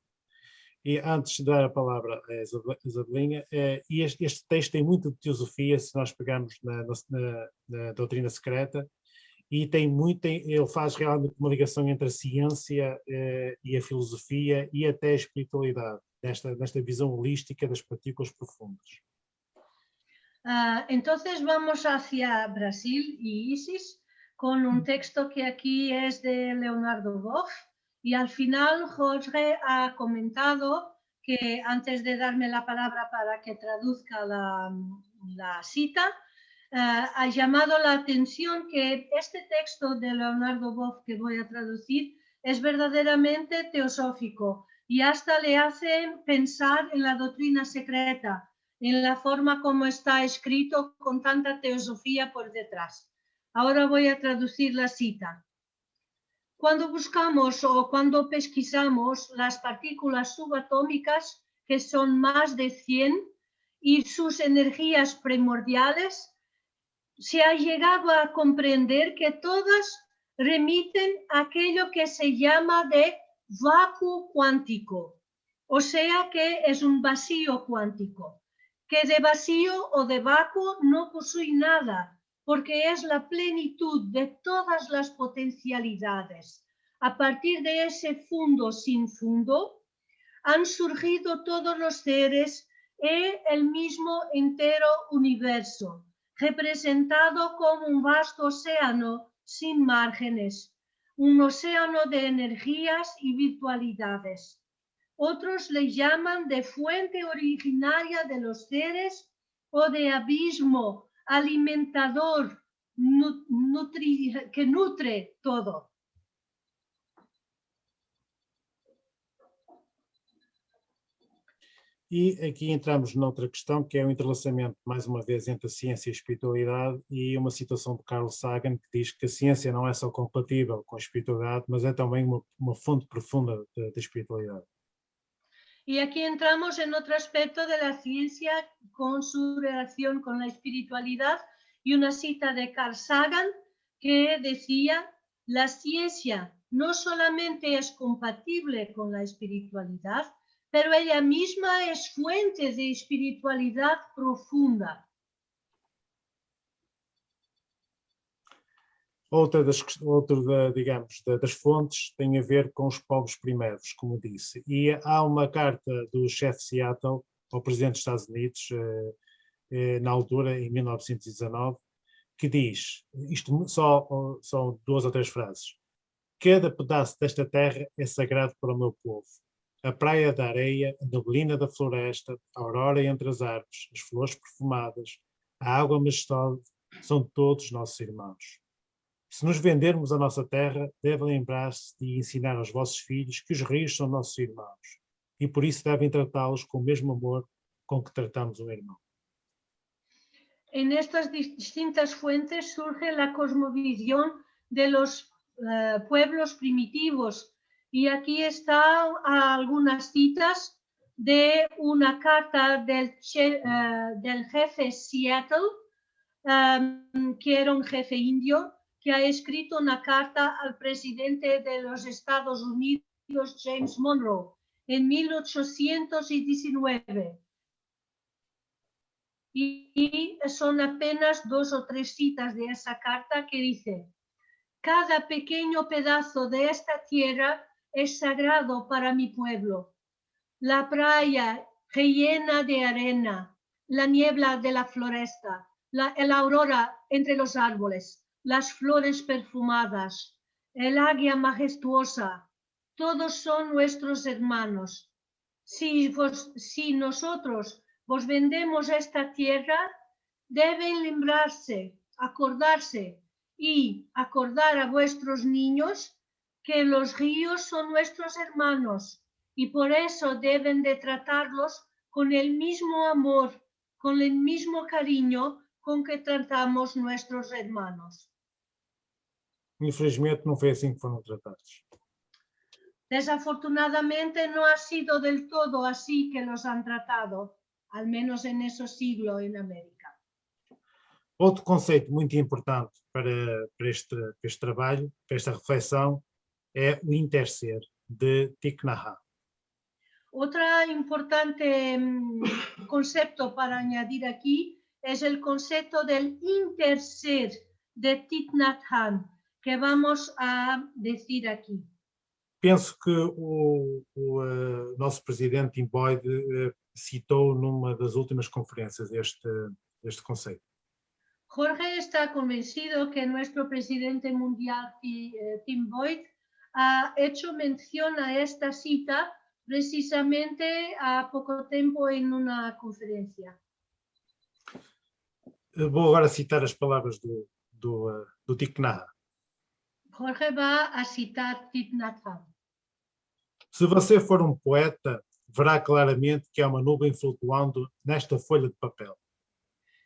E antes de dar a palavra a Isabelinha, este texto tem muito de teosofia, se nós pegarmos na doutrina secreta, e ele faz realmente uma ligação entre a ciência e a filosofia e até a espiritualidade, nesta visão holística das partículas profundas. Entonces vamos hacia Brasil y Isis con un texto que aquí es de Leonardo Boff, y al final Jorge ha comentado que antes de darme la palabra para que traduzca la cita, ha llamado la atención que este texto de Leonardo Boff que voy a traducir es verdaderamente teosófico y hasta le hace pensar en la doctrina secreta, en la forma como está escrito con tanta teosofía por detrás. Ahora voy a traducir la cita. Cuando buscamos o cuando pesquisamos las partículas subatómicas, que son más de 100, y sus energías primordiales, se ha llegado a comprender que todas remiten a aquello que se llama de vacuo cuántico, o sea que es un vacío cuántico, que de vacío o de vacuo no posee nada, porque es la plenitud de todas las potencialidades. A partir de ese fondo sin fondo, han surgido todos los seres y el mismo entero universo, representado como un vasto océano sin márgenes, un océano de energías y virtualidades. Otros le llaman de fuente originaria de los seres o de abismo alimentador que nutre todo. E aqui entramos noutra questão, que é o entrelaçamento, mais uma vez, entre a ciência e a espiritualidade, e uma citação de Carl Sagan, que diz que a ciência não é só compatível com a espiritualidade, mas é também uma fonte profunda da espiritualidade. Y aquí entramos en otro aspecto de la ciencia con su relación con la espiritualidad, y una cita de Carl Sagan que decía: la ciencia no solamente es compatible con la espiritualidad, pero ella misma es fuente de espiritualidad profunda. Outra das fontes tem a ver com os povos primeiros, como disse. E há uma carta do chefe Seattle ao presidente dos Estados Unidos, na altura, em 1919, que diz, isto são 2 ou 3 frases: cada pedaço desta terra é sagrado para o meu povo. A praia da areia, a neblina da floresta, a aurora entre as árvores, as flores perfumadas, a água majestosa, são todos nossos irmãos. Se nos vendermos a nossa terra, devem lembrar-se de ensinar aos vossos filhos que os rios são nossos irmãos, e por isso devem tratá-los com o mesmo amor com que tratamos um irmão. En estas distintas fuentes surge la cosmovisión de los pueblos primitivos, y aquí están algunas citas de una carta del jefe Seattle, que era un jefe indio, que ha escrito una carta al presidente de los Estados Unidos, James Monroe, en 1819. Y son apenas 2 o 3 citas de esa carta que dice: cada pequeño pedazo de esta tierra es sagrado para mi pueblo. La playa rellena de arena, la niebla de la floresta, la aurora entre los árboles, las flores perfumadas, el águila majestuosa, todos son nuestros hermanos. Si nosotros vos vendemos esta tierra, deben lembrarse, acordarse y acordar a vuestros niños que los ríos son nuestros hermanos, y por eso deben de tratarlos con el mismo amor, con el mismo cariño con que tratamos nuestros hermanos. Infelizmente não foi assim que foram tratados. Desafortunadamente no ha sido del todo así que los han tratado, al menos en esos siglos en América. Outro conceito muito importante para este trabalho, para esta reflexão, é o interser, de Thich Nhat Hanh. Otro importante concepto para añadir aquí es el concepto del interser de Thich Nhat Hanh, que vamos a decir aquí. Penso que o nosso presidente Tim Boyd citou numa das últimas conferências este conceito. Jorge está convencido que nuestro presidente mundial, Tim Boyd, ha hecho mención a esta cita precisamente há pouco tempo em uma conferência. Vou agora citar as palavras do Thich Nhat Hanh. Jorge vai a citar Thich Nhat Hanh. Se você for um poeta, verá claramente que há uma nuvem flutuando nesta folha de papel.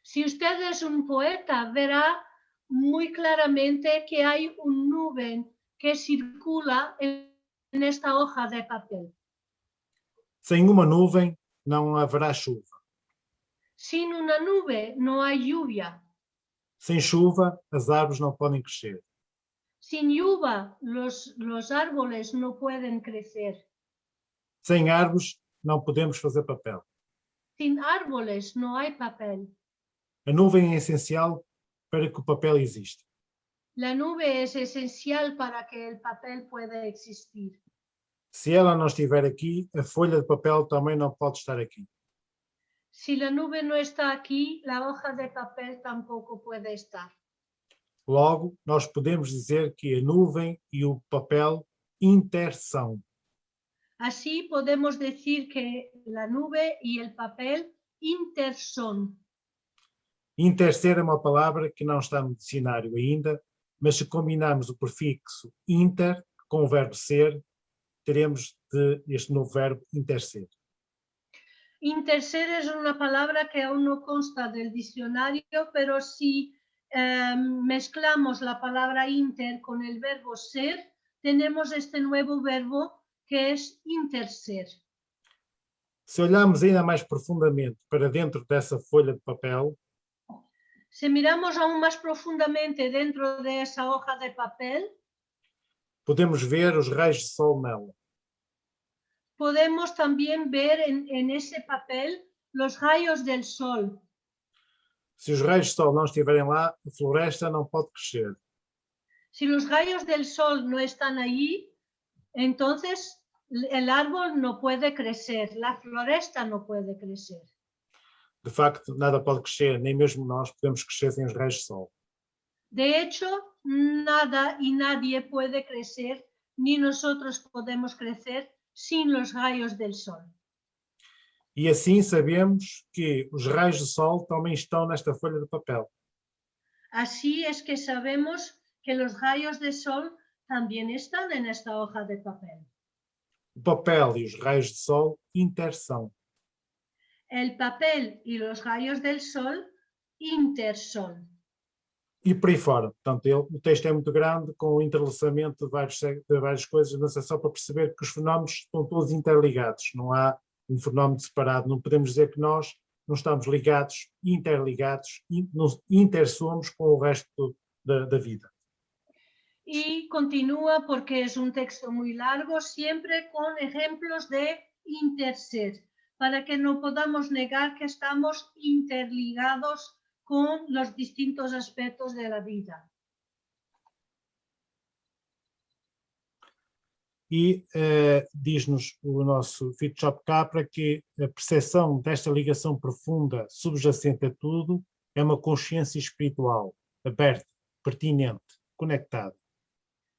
Si usted es un poeta, verá muy claramente que hay una nube que circula en esta hoja de papel. Sem uma nuvem, não haverá chuva. Sin una nube no hay lluvia. Sem chuva, as árvores não podem crescer. Sin lluvia, los árboles no pueden crecer. Sem árvores, não podemos fazer papel. Sin árboles no hay papel. A nuvem é essencial para que o papel exista. La nube es esencial para que el papel pueda existir. Se ela não estiver aqui, a folha de papel também não pode estar aqui. Si la nube no está aquí, la hoja de papel tampoco puede estar. Logo, nós podemos dizer que a nuvem e o papel intersão. Así podemos decir que la nube y el papel interson. Interser é uma palavra que não está no dicionário ainda, mas se combinarmos o prefixo inter com o verbo ser, teremos este novo verbo interser. Interser es una palabra que aún no consta del diccionario, pero si mezclamos la palabra inter con el verbo ser, tenemos este nuevo verbo que es interser. Se olharmos ainda mais profundamente para dentro dessa folha de papel, si miramos aún más profundamente dentro de esa hoja de papel, podemos ver os raios de sol nela. Podemos también ver en ese papel los rayos del sol. Se os raios de sol não estiverem lá, a floresta não pode crescer. Si los rayos del sol no están allí, entonces el árbol no puede crecer, la floresta no puede crecer. De facto, nada pode crescer, nem mesmo nós podemos crescer sem os raios de sol. De hecho, nada y nadie puede crecer, ni nosotros podemos crecer sin los rayos del sol. E assim sabemos que os raios de sol também estão nesta folha de papel. Así es que sabemos que los rayos de sol también están en esta hoja de papel. O papel e os raios de sol intersão. El papel y los rayos del sol interson. E por aí fora. Portanto, o texto é muito grande, com o entrelaçamento de várias coisas, mas é só para perceber que os fenómenos estão todos interligados. Não há um fenómeno separado. Não podemos dizer que nós não estamos ligados, interligados, intersomos com o resto da vida. Y continúa porque es un texto muy largo, siempre con ejemplos de interser, para que no podamos negar que estamos interligados con los distintos aspectos de la vida. E diz-nos o nosso Fritjof Capra que a percepção desta ligação profunda, subjacente a tudo, é uma consciência espiritual, aberta, pertinente, conectada.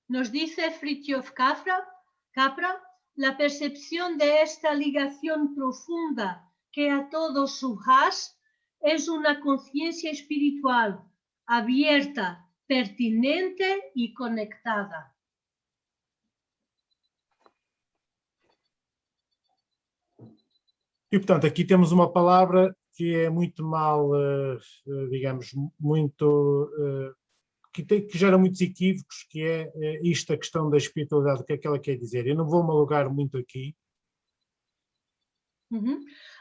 Nos dice Fritjof Capra, la percepción de esta ligación profunda que a todo subjaz es una conciencia espiritual, abierta, pertinente y conectada. E, portanto, aqui temos uma palavra que é muito mal, digamos, muito... que gera muitos equívocos, que é isto, a questão da espiritualidade, o que é que ela quer dizer. Eu não vou me alugar muito aqui.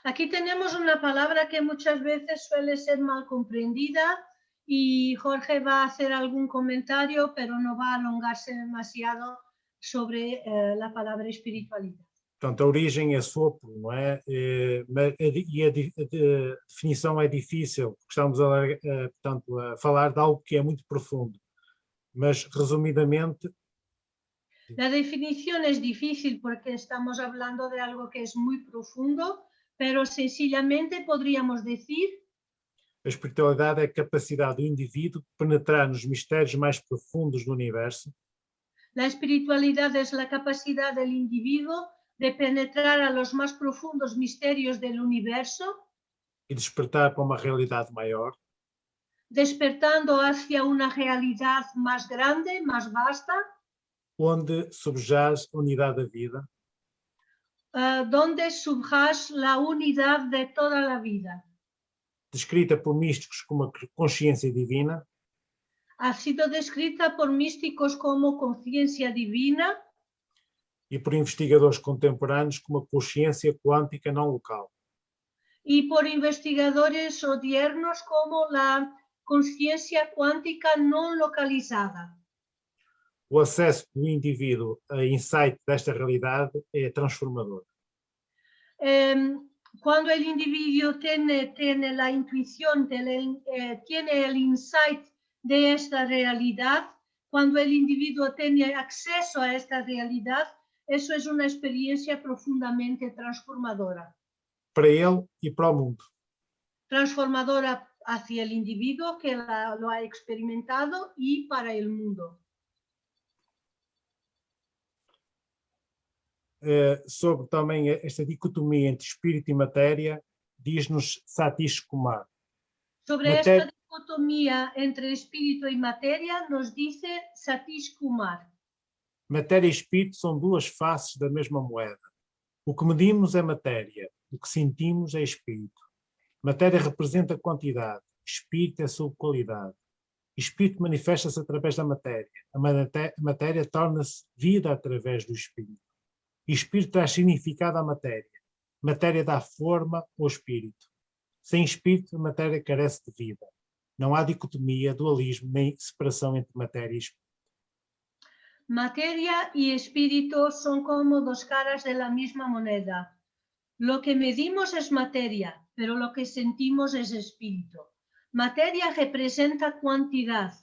Aquí tenemos una palabra que muchas veces suele ser mal comprendida y Jorge va a hacer algún comentario, pero no va a alongarse demasiado sobre la palabra espiritualidad. Portanto, a origem é sopro, não é? E a definição é difícil, porque estamos portanto, a falar de algo que é muito profundo. Mas, resumidamente... La definición es difícil porque estamos hablando de algo que es muy profundo, pero sencillamente podríamos decir: a espiritualidade é a capacidade do indivíduo de penetrar nos mistérios mais profundos do universo. La espiritualidad es la capacidad del individuo de penetrar a los más profundos misterios del universo E despertar para uma realidade maior. Despertando hacia una realidad más grande, más vasta. Onde subjaz a unidade da vida. Donde subjaz la unidad de toda la vida. Descrita por místicos como a consciência divina. Ha sido descrita por místicos como conciencia divina. E por investigadores contemporâneos como a consciência quântica não local. Y por investigadores odiernos como la conciencia cuántica no localizada. O acesso do indivíduo a insight desta realidade é transformador. Cuando el individuo tiene la intuición, tiene el insight de esta realidad, cuando el individuo tiene acceso a esta realidad, eso es una experiencia profundamente transformadora. Para ele e para o mundo. Transformadora hacia el individuo que lo ha experimentado y para el mundo. Sobre também esta dicotomia entre espírito e matéria, diz-nos Satish Kumar. Sobre esta dicotomía entre espírito y materia, nos dice Satish Kumar. Matéria e espírito são duas faces da mesma moeda. O que medimos é matéria, o que sentimos é espírito. Matéria representa quantidade, espírito é sobre qualidade. Espírito manifesta-se através da matéria. A matéria torna-se vida através do espírito. Espírito traz significado à matéria. Matéria dá forma ao espírito. Sem espírito, a matéria carece de vida. Não há dicotomia, dualismo, nem separação entre matéria e espírito. Materia y espíritu son como dos caras de la misma moneda. Lo que medimos es materia, pero lo que sentimos es espíritu. Materia representa cuantidad.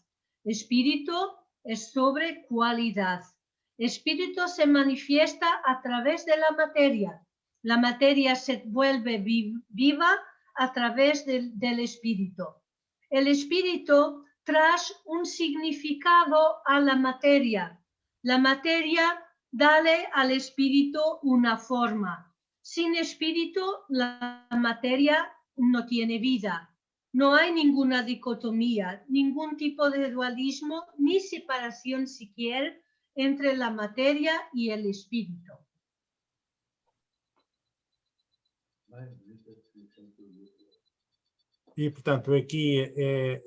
Espíritu es sobre cualidad. Espíritu se manifiesta a través de la materia. La materia se vuelve viva a través del espíritu. El espíritu trae un significado a la materia. La materia dale al espíritu una forma. Sin espíritu, la materia no tiene vida. No hay ninguna dicotomía, ningún tipo de dualismo, ni separación siquiera entre la materia y el espíritu. E, portanto, aqui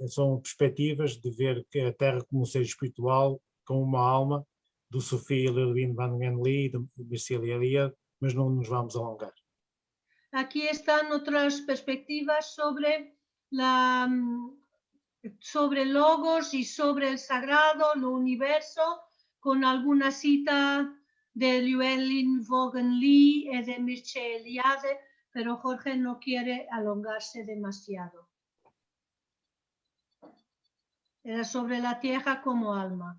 são perspectivas de ver que a Terra como um ser espiritual, com uma alma, do Sofia Lilwin van Genli, do Mircea Eliade, mas não nos vamos alongar. Aquí están otras perspectivas sobre Logos y sobre el sagrado, lo universo, con alguna cita de Llewellyn Vaughan Lee y de Mircea Eliade, pero Jorge no quiere alongarse demasiado. Era sobre la tierra como alma.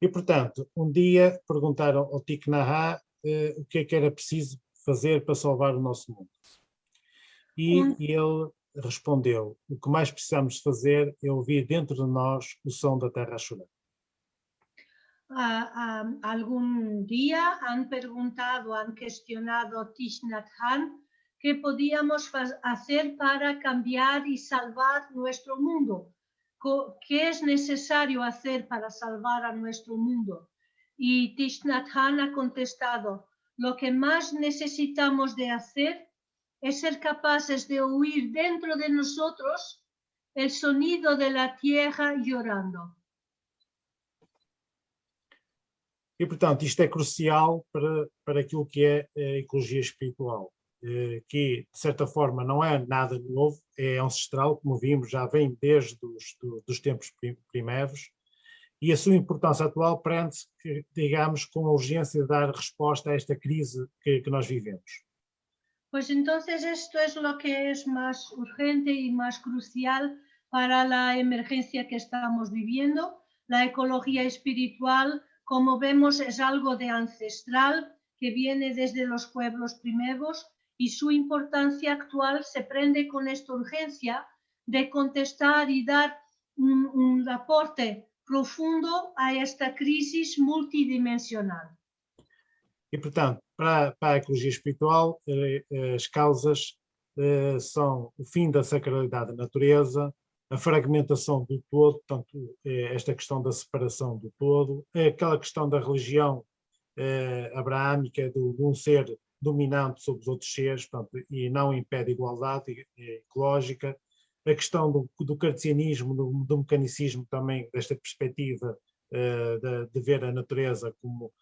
E, portanto, dia perguntaram ao Thich Nhat Hanh o que é que era preciso fazer para salvar o nosso mundo. E ele respondeu: o que mais precisamos fazer é ouvir dentro de nós o som da terra a chorar. Algún día han preguntado, han cuestionado Thich Nhat Hanh qué podíamos hacer para cambiar y salvar nuestro mundo. ¿Qué es necesario hacer para salvar a nuestro mundo? Y Thich Nhat Hanh ha contestado: lo que más necesitamos de hacer es ser capaces de oír dentro de nosotros el sonido de la tierra llorando. E, portanto, isto é crucial para aquilo que é a ecologia espiritual. que de certa forma não é nada novo, é ancestral, como vimos, já vem desde dos tempos primeiros, e a sua importância atual prende-se, digamos, com a urgência de dar resposta a esta crise que nós vivemos. Pues entonces esto es lo que es más urgente y más crucial para la emergencia que estamos viviendo. La ecología espiritual, como vemos, es algo de ancestral que viene desde los pueblos primeros y su importancia actual se prende con esta urgencia de contestar y dar un aporte profundo a esta crisis multidimensional. E, portanto, para a ecologia espiritual, as causas são o fim da sacralidade da natureza, a fragmentação do todo, portanto, esta questão da separação do todo, aquela questão da religião abraâmica, de um ser dominante sobre os outros seres, portanto, e não impede a igualdade ecológica, a questão do cartesianismo, do mecanicismo também, desta perspectiva de ver a natureza como,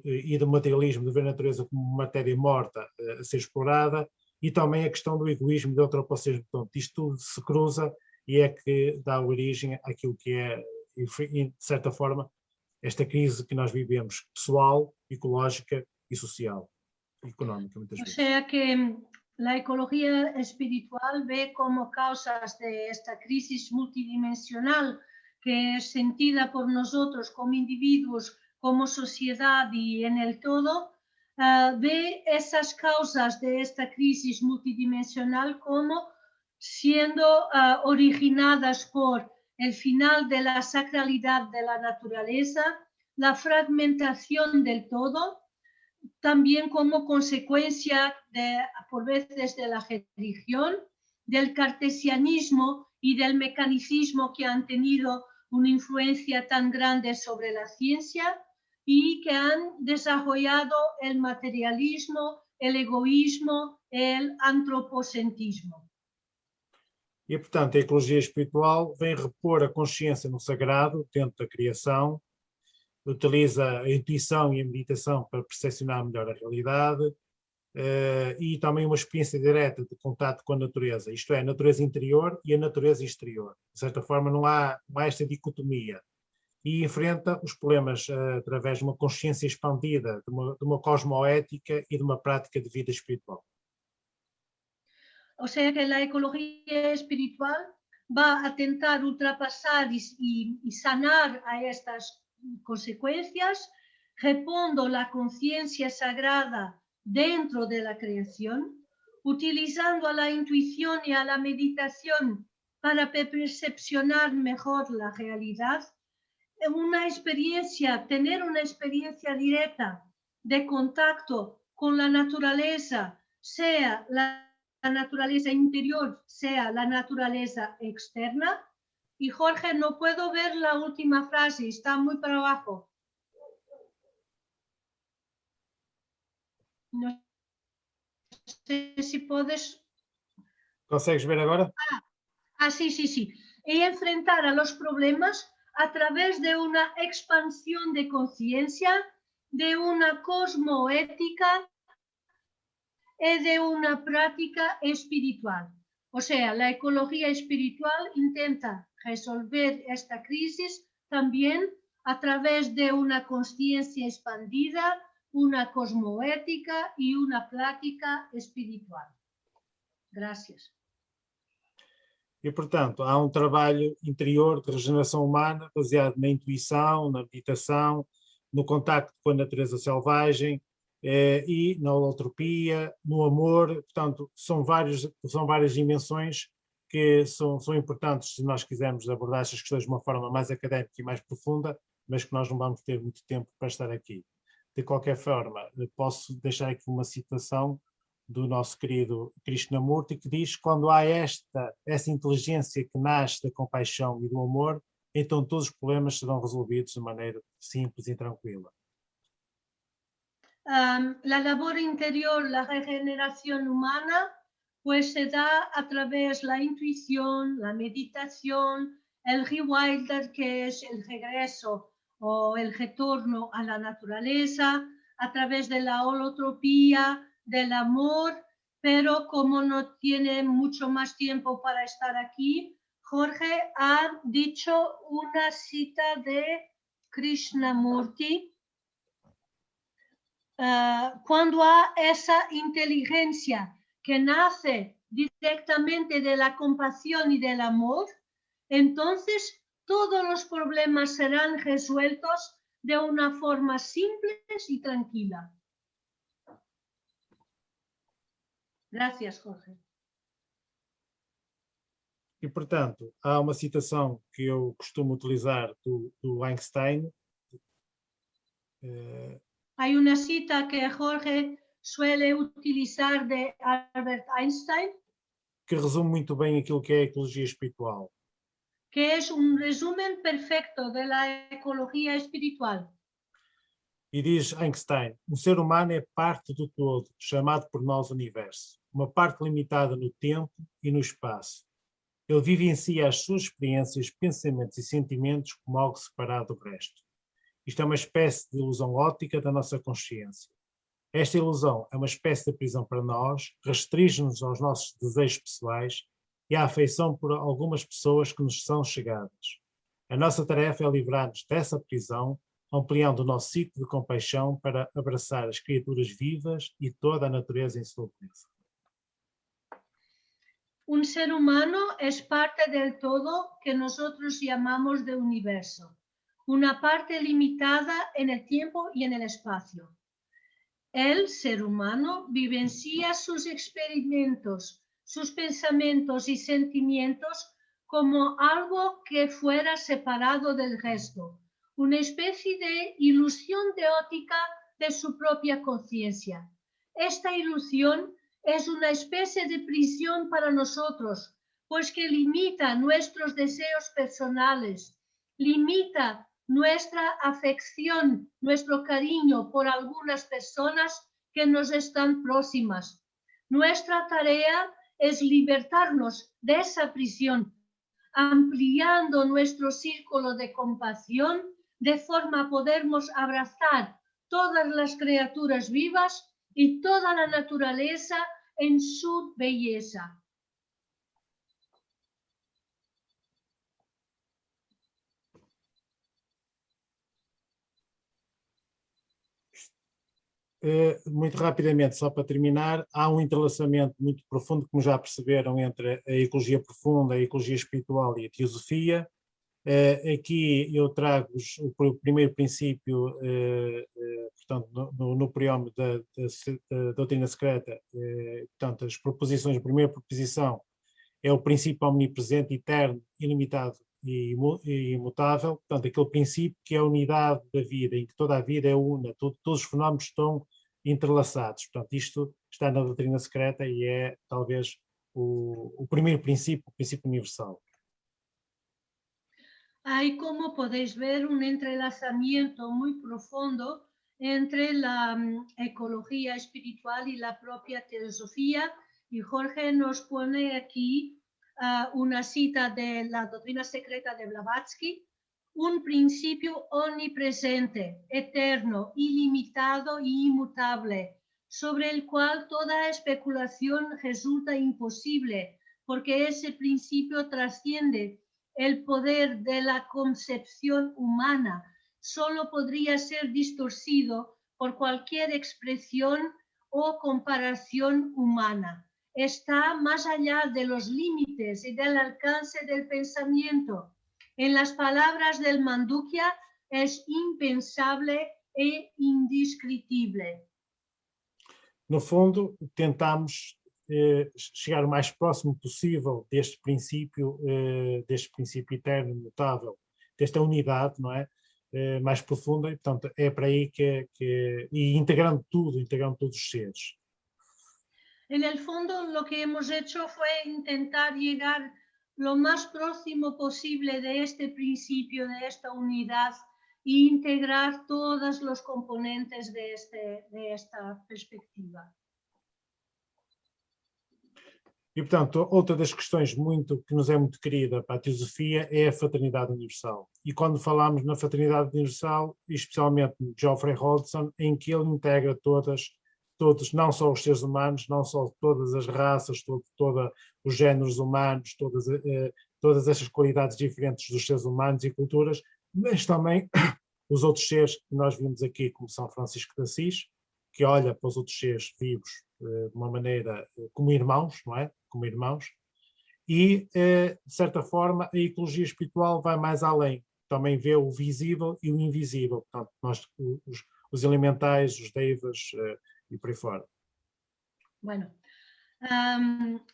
e do materialismo, de ver a natureza como matéria morta a ser explorada, e também a questão do egoísmo e do antropocentrismo. Portanto, isto tudo se cruza e é que dá origem àquilo que é, de certa forma, esta crise que nós vivemos, pessoal, ecológica e social, económica, muitas vezes. O sea que la ecología espiritual ve como causas de esta crisis multidimensional que es sentida por nosotros como individuos, como sociedad y en el todo, ve esas causas de esta crisis multidimensional como siendo originadas por el final de la sacralidad de la naturaleza, la fragmentación del todo, también como consecuencia por veces de la religión, del cartesianismo y del mecanicismo que han tenido una influencia tan grande sobre la ciencia y que han desarrollado el materialismo, el egoísmo, el antropocentrismo. E, portanto, a ecologia espiritual vem repor a consciência no sagrado, dentro da criação, utiliza a intuição e a meditação para percepcionar melhor a realidade e também uma experiência direta de contato com a natureza, isto é, a natureza interior e a natureza exterior. De certa forma, não há esta dicotomia. E enfrenta os problemas através de uma consciência expandida, de uma cosmoética e de uma prática de vida espiritual. O sea que la ecología espiritual va a tentar ultrapasar y sanar a estas consecuencias, repondo la conciencia sagrada dentro de la creación, utilizando a la intuición y a la meditación para percepcionar mejor la realidad, tener una experiencia directa de contacto con la naturaleza, sea la naturaleza interior, sea la naturaleza externa. Y Jorge, no puedo ver la última frase, está muy para abajo. No sé si puedes... Consegues ver agora? Sí. Y enfrentar a los problemas a través de una expansión de conciencia, de una cosmoética y de una práctica espiritual. O sea, la ecología espiritual intenta resolver esta crisis también a través de una conciencia expandida, una cosmoética y una práctica espiritual. Gracias. E, portanto, há um trabalho interior de regeneração humana baseado na intuição, na meditação, no contacto com a natureza selvagem e na holotropia, no amor. Portanto, são várias dimensões que são importantes se nós quisermos abordar estas questões de uma forma mais académica e mais profunda, mas que nós não vamos ter muito tempo para estar aqui. De qualquer forma, posso deixar aqui uma citação do nosso querido Krishnamurti, que diz: quando há essa inteligência que nasce da compaixão e do amor, então todos os problemas serão resolvidos de maneira simples e tranquila. La labor interior, la regeneración humana, pues se da a través de la intuición, la meditación, el rewilder, que es el regreso o el retorno a la naturaleza, a través de la holotropía, del amor pero como no tiene mucho más tiempo para estar aquí, Jorge ha dicho una cita de Krishnamurti. Cuando hay esa inteligencia que nace directamente de la compasión y del amor, entonces todos los problemas serán resueltos de una forma simple y tranquila. Gracias, Jorge. E, portanto, há uma citação que eu costumo utilizar do Einstein. Hay una cita que Jorge suele utilizar de Albert Einstein, que resume muito bem aquilo que é a ecologia espiritual. que es un resumen perfecto de la ecología espiritual. E diz Einstein, o ser humano é parte do todo, chamado por nós universo, uma parte limitada no tempo e no espaço. Ele vivencia as suas experiências, pensamentos e sentimentos como algo separado do resto. Isto é uma espécie de ilusão óptica da nossa consciência. Esta ilusão é uma espécie de prisão para nós, restringe-nos aos nossos desejos pessoais e à afeição por algumas pessoas que nos são chegadas. A nossa tarefa é livrar-nos dessa prisão, ampliando o nosso ciclo de compaixão para abraçar as criaturas vivas e toda a natureza em sua beleza. Un ser humano es parte del todo que nosotros llamamos de universo, una parte limitada en el tiempo y en el espacio. El ser humano vivencia sus experimentos, sus pensamientos y sentimientos como algo que fuera separado del resto, una especie de ilusión de óptica de su propia conciencia. Esta ilusión es una especie de prisión para nosotros, pues que limita nuestros deseos personales, limita nuestra afección, nuestro cariño por algunas personas que nos están próximas. Nuestra tarea es libertarnos de esa prisión, ampliando nuestro círculo de compasión, de forma a podermos abrazar todas las criaturas vivas y toda la naturaleza en su belleza. Muito rapidamente, só para terminar, há um entrelaçamento muito profundo, como já perceberam, entre a ecologia profunda, a ecologia espiritual e a teosofia. Aqui eu trago-vos o primeiro princípio, portanto, no preâmbulo da doutrina secreta, portanto, as proposições, a primeira proposição é o princípio omnipresente, eterno, ilimitado e imutável, portanto, aquele princípio que é a unidade da vida, em que toda a vida é una, todos os fenómenos estão entrelaçados. Portanto, isto está na doutrina secreta e é talvez o primeiro princípio, o princípio universal. Hay, como podéis ver, un entrelazamiento muy profundo entre la ecología espiritual y la propia teosofía, y Jorge nos pone aquí una cita de la doctrina secreta de Blavatsky: un principio omnipresente, eterno, ilimitado e inmutable, sobre el cual toda especulación resulta imposible, porque ese principio trasciende el poder de la concepción humana, solo podría ser distorcido por cualquier expresión o comparación humana. Está más allá de los límites y del alcance del pensamiento. En las palabras del Mandukya, es impensable e indescriptible. No fundo, tentamos chegar o mais próximo possível deste princípio eterno, imutável, desta unidade, não é? Mais profunda, e portanto é para aí e integrando todos os seres. En el fondo, lo que hemos hecho fue intentar llegar lo más próximo posible de este principio, de esta unidad, e integrar todos los componentes de esta perspectiva. E, portanto, outra das questões que nos é muito querida para a teosofia é a fraternidade universal. E quando falamos na fraternidade universal, especialmente no Geoffrey Hodgson, em que ele integra todas todos, não só os seres humanos, não só todas as raças, todos os géneros humanos, todas estas qualidades diferentes dos seres humanos e culturas, mas também os outros seres que nós vimos aqui, como São Francisco de Assis, que olha para os outros seres vivos de uma maneira como irmãos, não é? Como irmãos. E, de certa forma, a ecologia espiritual vai mais além. Também vê o visível e o invisível. Portanto, nós, os elementais, os deivas y por ahí fuera. Bueno,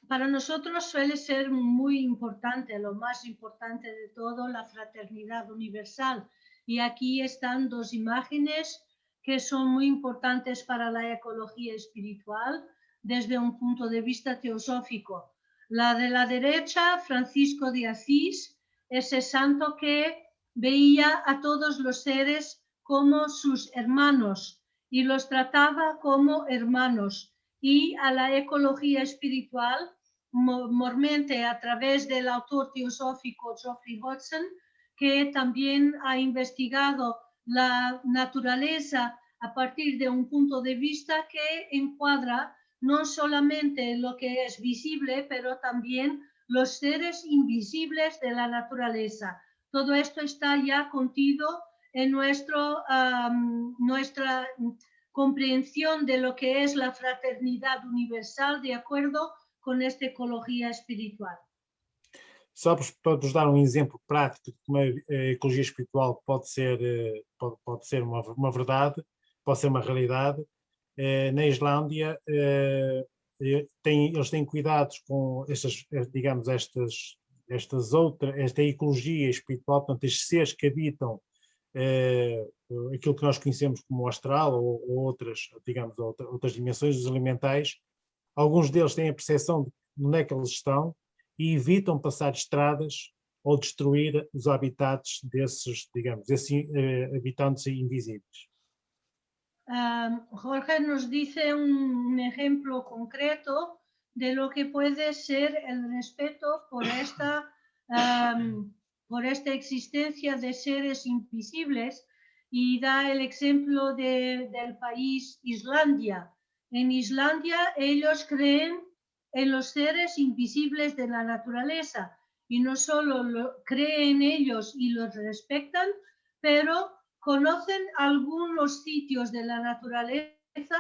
para nosotros suele ser muy importante, lo más importante de todo, la fraternidad universal. Y aquí están dos imágenes que son muy importantes para la ecología espiritual desde un punto de vista teosófico. La de la derecha, Francisco de Asís, ese santo que veía a todos los seres como sus hermanos y los trataba como hermanos. Y a la ecología espiritual, mormente a través del autor teosófico Geoffrey Hodgson, que también ha investigado la naturaleza a partir de un punto de vista que encuadra no solamente lo que es visible, pero también los seres invisibles de la naturaleza. Todo esto está ya contido en nuestra comprensión de lo que es la fraternidad universal de acuerdo con esta ecología espiritual. Só para vos dar um exemplo prático de como a ecologia espiritual pode ser uma verdade, pode ser uma realidade. Na Islândia, eles têm cuidados com esta ecologia espiritual, portanto, estes seres que habitam aquilo que nós conhecemos como o astral ou outras dimensões dos elementais. Alguns deles têm a percepção de onde é que eles estão e evitam passar estradas ou destruir os habitats desses habitantes invisíveis. Jorge nos dice un ejemplo concreto de lo que puede ser el respeto por esta existencia de seres invisibles y da el ejemplo del país Islandia. En Islandia ellos creen en los seres invisibles de la naturaleza y no solo creen en ellos y los respetan, pero conocen algunos sitios de la naturaleza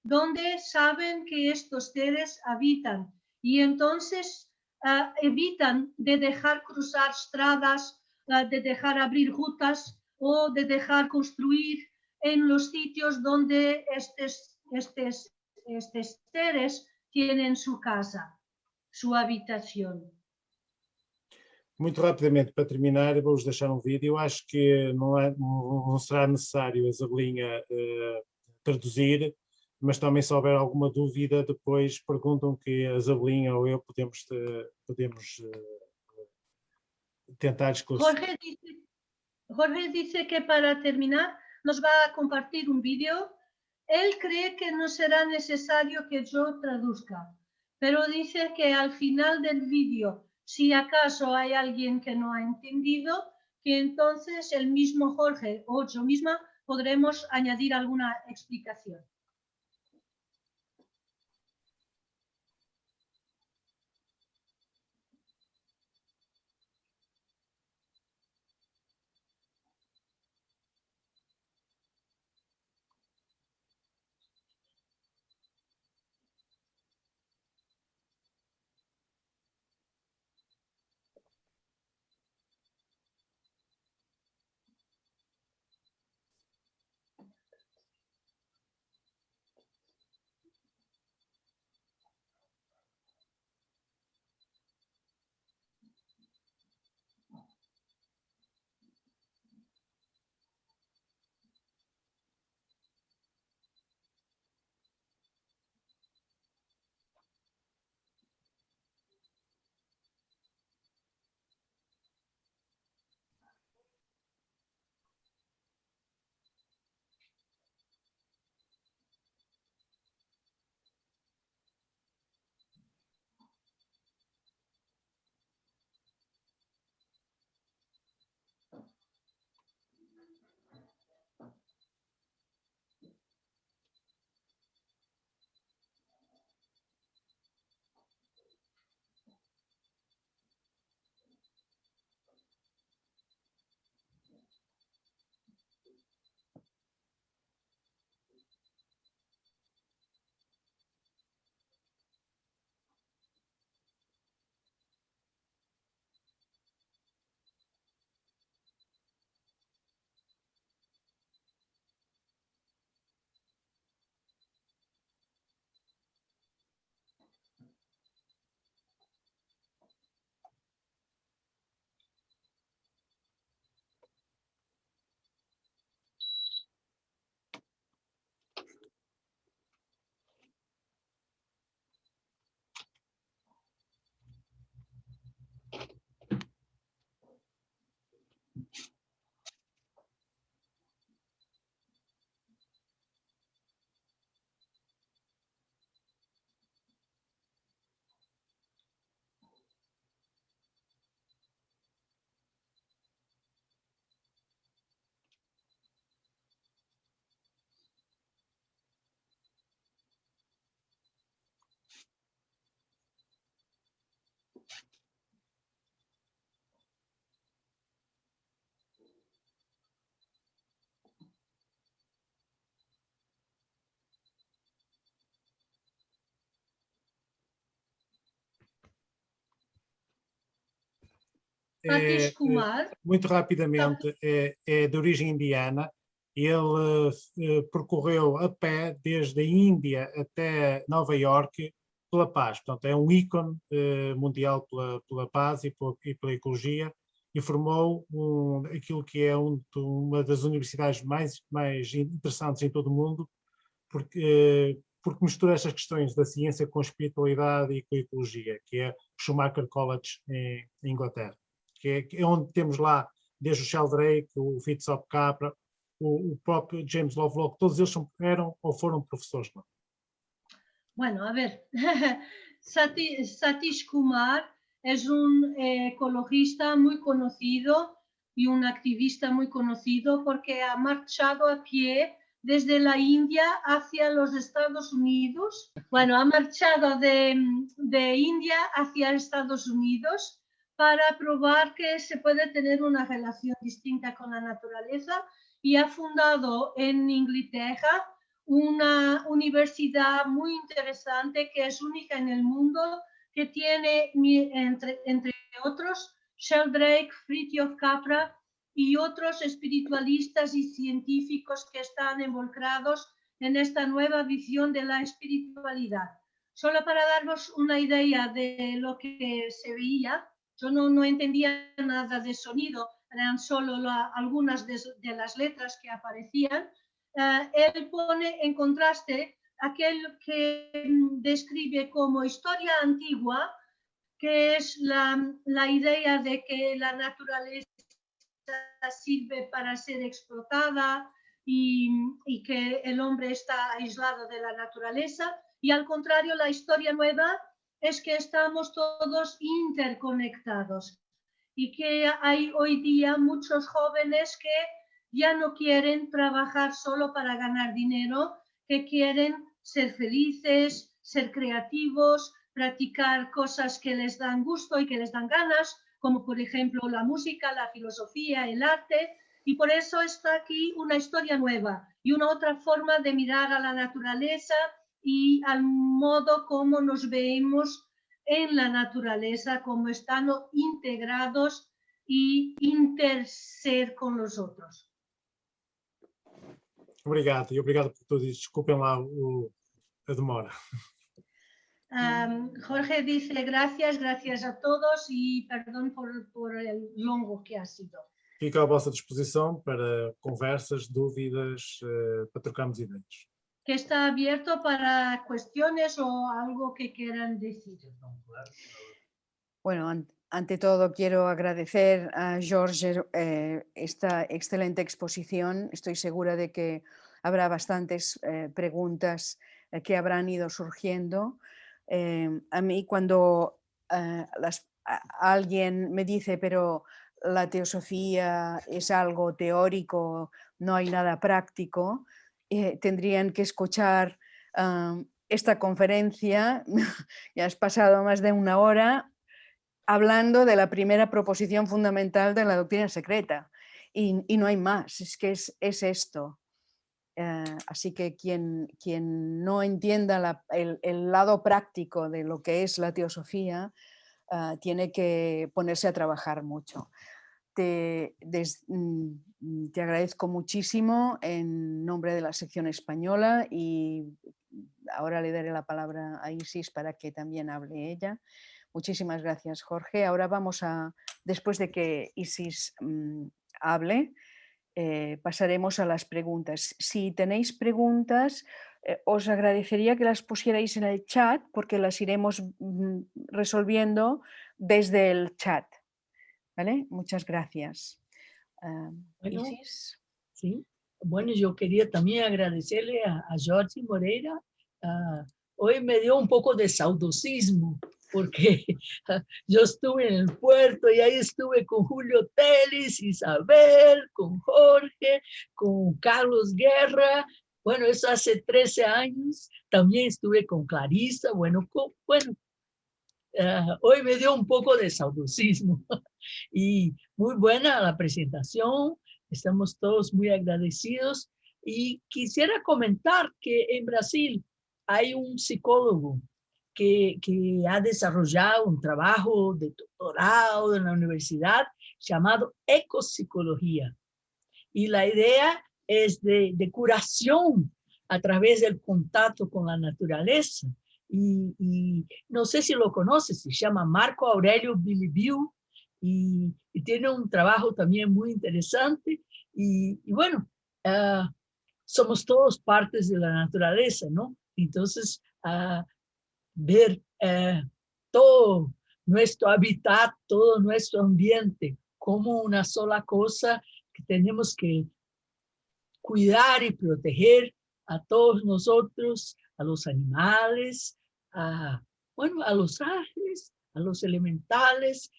donde saben que estos seres habitan y entonces evitan de dejar cruzar estradas, de dejar abrir rutas o de dejar construir en los sitios donde estos seres tienen su casa, su habitación. Muito rapidamente, para terminar, vou-vos deixar um vídeo. Eu acho que não será necessário a Isabelinha traduzir, mas também se houver alguma dúvida, depois perguntam que a Isabelinha ou eu podemos tentar esclarecer. Jorge dice que para terminar nos va a compartir un vídeo. Él cree que no será necesario que yo traduzca, pero dice que al final del vídeo, si acaso hay alguien que no ha entendido, que entonces el mismo Jorge o yo misma podremos añadir alguna explicación. Satish Kumar. muito rapidamente, é de origem indiana. Ele percorreu a pé desde a Índia até Nova Iorque pela paz. Portanto, é um ícone mundial pela paz e pela ecologia, e formou aquilo que é uma das universidades mais interessantes em todo o mundo, porque mistura estas questões da ciência com a espiritualidade e com a ecologia, que é o Schumacher College em Inglaterra, que é onde temos lá desde o Sheldrake, o Fritjof Capra, o próprio James Lovelock, todos eles eram ou foram professores lá. Bueno, a ver, Satish Kumar es un ecologista muy conocido y un activista muy conocido porque ha marchado a pie desde la India hacia los Estados Unidos. Bueno, ha marchado de India hacia Estados Unidos para probar que se puede tener una relación distinta con la naturaleza, y ha fundado en Inglaterra una universidad muy interesante que es única en el mundo, que tiene, entre otros, Sheldrake, Fritjof Capra y otros espiritualistas y científicos que están involucrados en esta nueva visión de la espiritualidad. Solo para darnos una idea de lo que se veía, yo no entendía nada de sonido, eran solo algunas de las letras que aparecían. Él pone en contraste aquel que describe como historia antigua, que es la idea de que la naturaleza sirve para ser explotada y que el hombre está aislado de la naturaleza, y al contrario, la historia nueva es que estamos todos interconectados y que hay hoy día muchos jóvenes que ya no quieren trabajar solo para ganar dinero, que quieren ser felices, ser creativos, practicar cosas que les dan gusto y que les dan ganas, como por ejemplo la música, la filosofía, el arte, y por eso está aquí una historia nueva y una otra forma de mirar a la naturaleza y al modo como nos vemos en la naturaleza, como estando integrados y interser con los otros. Obrigado, e obrigado por tudo. Desculpem lá a demora. Jorge dice gracias a todos y perdón por el longo que ha sido. Fico à vossa disposição para conversas, dúvidas, para trocarmos ideias. Que está abierto para cuestiones o algo que quieran decir. Bueno, ante todo quiero agradecer a Jorge esta excelente exposición. Estoy segura de que habrá bastantes preguntas que habrán ido surgiendo. A mí cuando alguien me dice, pero la teosofía es algo teórico, no hay nada práctico, tendrían que escuchar esta conferencia. Ya has pasado más de una hora hablando de la primera proposición fundamental de la doctrina secreta, y no hay más, es que es esto. Así que quien no entienda el lado práctico de lo que es la teosofía, tiene que ponerse a trabajar mucho. Te agradezco muchísimo en nombre de la sección española, y ahora le daré la palabra a Isis para que también hable ella. Muchísimas gracias, Jorge. Ahora vamos después de que Isis hable, pasaremos a las preguntas. Si tenéis preguntas, os agradecería que las pusierais en el chat, porque las iremos resolviendo desde el chat. ¿Vale? Muchas gracias. Bueno, Isis. Sí. Bueno, yo quería también agradecerle a Jorge Moreira. Hoy me dio un poco de saudosismo, porque yo estuve en el puerto y ahí estuve con Julio Telis, Isabel, con Jorge, con Carlos Guerra. Bueno, eso hace 13 años. También estuve con Clarisa. Bueno, hoy me dio un poco de saudosismo. Y muy buena la presentación. Estamos todos muy agradecidos. Y quisiera comentar que en Brasil hay un psicólogo que ha desarrollado un trabajo de doctorado en la universidad llamado ecopsicología. Y la idea es de curación a través del contacto con la naturaleza. Y no sé si lo conoces, se llama Marco Aurelio Bilibiu y tiene un trabajo también muy interesante. Y bueno, somos todos partes de la naturaleza, ¿no? Entonces, ver todo nuestro hábitat, todo nuestro ambiente como una sola cosa que tenemos que cuidar y proteger a todos nosotros, a los animales, bueno, a los ángeles, a los elementales,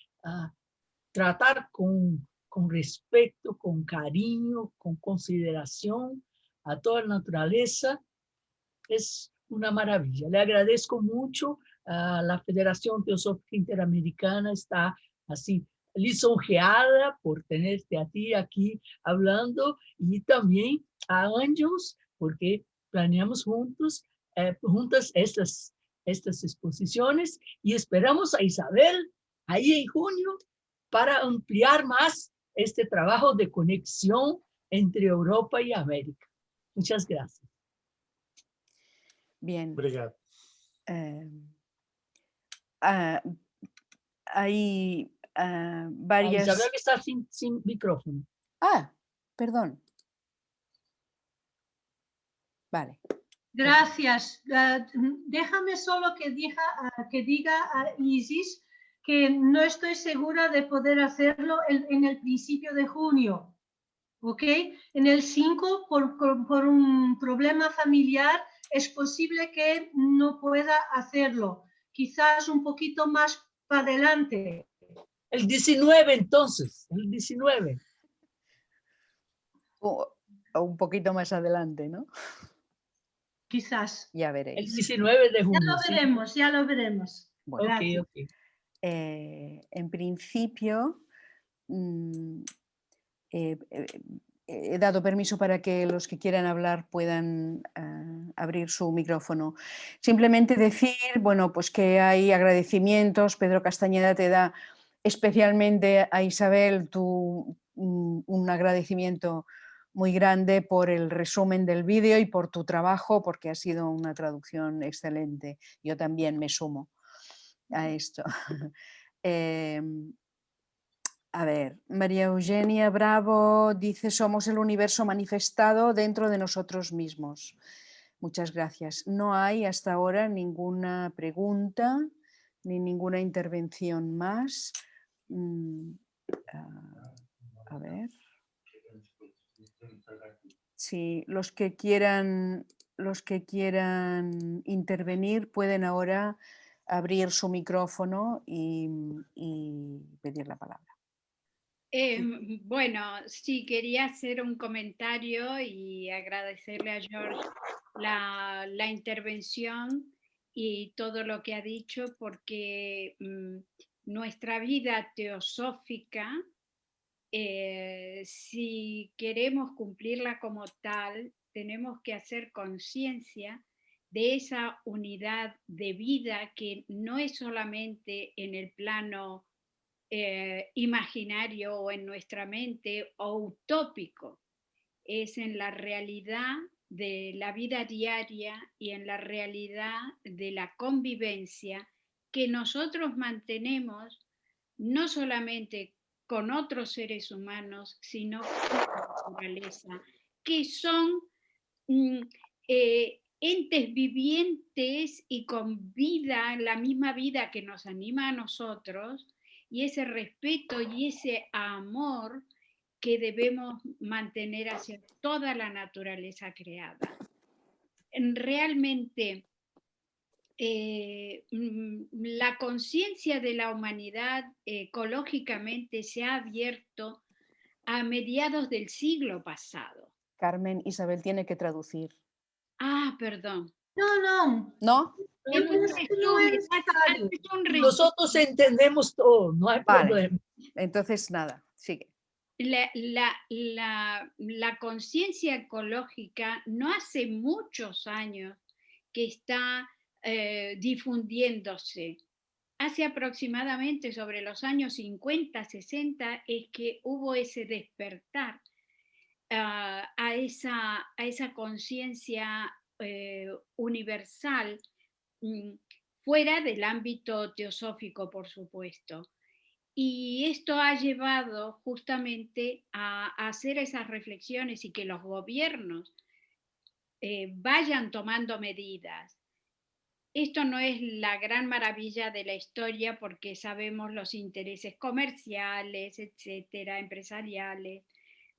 tratar con respeto, con cariño, con consideración a toda la naturaleza. Es una maravilla. Le agradezco mucho a la Federación Teosófica Interamericana, está así lisonjeada por tenerte a ti aquí hablando, y también a Ángeles, porque planeamos juntas estas exposiciones, y esperamos a Isabel ahí en junio para ampliar más este trabajo de conexión entre Europa y América. Muchas gracias. Bien. Obrigado. Hay varias... Isabel está sin micrófono. Perdón. Vale. Gracias. Déjame solo que diga a Isis que no estoy segura de poder hacerlo en el principio de junio. ¿Ok? En el 5, por un problema familiar, es posible que no pueda hacerlo. Quizás un poquito más para adelante. El 19 entonces, el 19. O un poquito más adelante, ¿no? Quizás. Ya veréis. El 19 de junio. Ya lo veremos. Bueno, ok. En principio, he dado permiso para que los que quieran hablar puedan abrir su micrófono. Simplemente decir, bueno, pues que hay agradecimientos. Pedro Castañeda te da especialmente a Isabel un agradecimiento muy grande por el resumen del vídeo y por tu trabajo, porque ha sido una traducción excelente. Yo también me sumo a esto. A ver, María Eugenia Bravo dice: somos el universo manifestado dentro de nosotros mismos. Muchas gracias. No hay hasta ahora ninguna pregunta ni ninguna intervención más. A ver. Sí, los que quieran intervenir pueden ahora abrir su micrófono y pedir la palabra. Bueno, sí, quería hacer un comentario y agradecerle a George la intervención y todo lo que ha dicho, porque nuestra vida teosófica, si queremos cumplirla como tal, tenemos que hacer conciencia de esa unidad de vida que no es solamente en el plano imaginario o en nuestra mente o utópico, es en la realidad de la vida diaria y en la realidad de la convivencia que nosotros mantenemos no solamente con otros seres humanos, sino con la naturaleza, que son entes vivientes y con vida, la misma vida que nos anima a nosotros, y ese respeto y ese amor que debemos mantener hacia toda la naturaleza creada. Realmente, la conciencia de la humanidad ecológicamente se ha abierto a mediados del siglo pasado. Carmen, Isabel tiene que traducir. Perdón. No. ¿No? Nosotros entendemos todo, no hay problema. Entonces, nada, sigue. La conciencia ecológica no hace muchos años que está difundiéndose. hace aproximadamente sobre los años 50, 60, es que hubo ese despertar a esa conciencia universal, fuera del ámbito teosófico, por supuesto. Y esto ha llevado justamente a hacer esas reflexiones y que los gobiernos vayan tomando medidas. Esto no es la gran maravilla de la historia porque sabemos los intereses comerciales, etcétera, empresariales,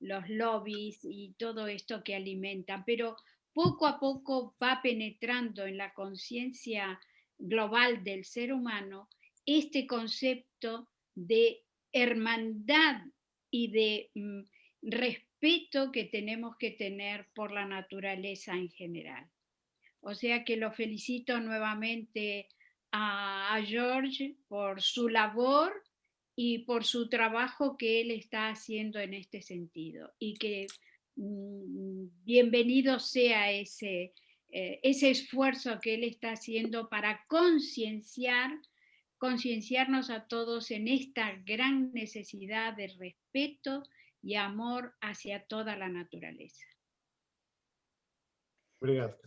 los lobbies y todo esto que alimentan, pero poco a poco va penetrando en la conciencia global del ser humano este concepto de hermandad y de respeto que tenemos que tener por la naturaleza en general. O sea que lo felicito nuevamente a George por su labor y por su trabajo que él está haciendo en este sentido. Y que bienvenido sea ese esfuerzo que él está haciendo para concienciarnos a todos en esta gran necesidad de respeto y amor hacia toda la naturaleza. Obrigado.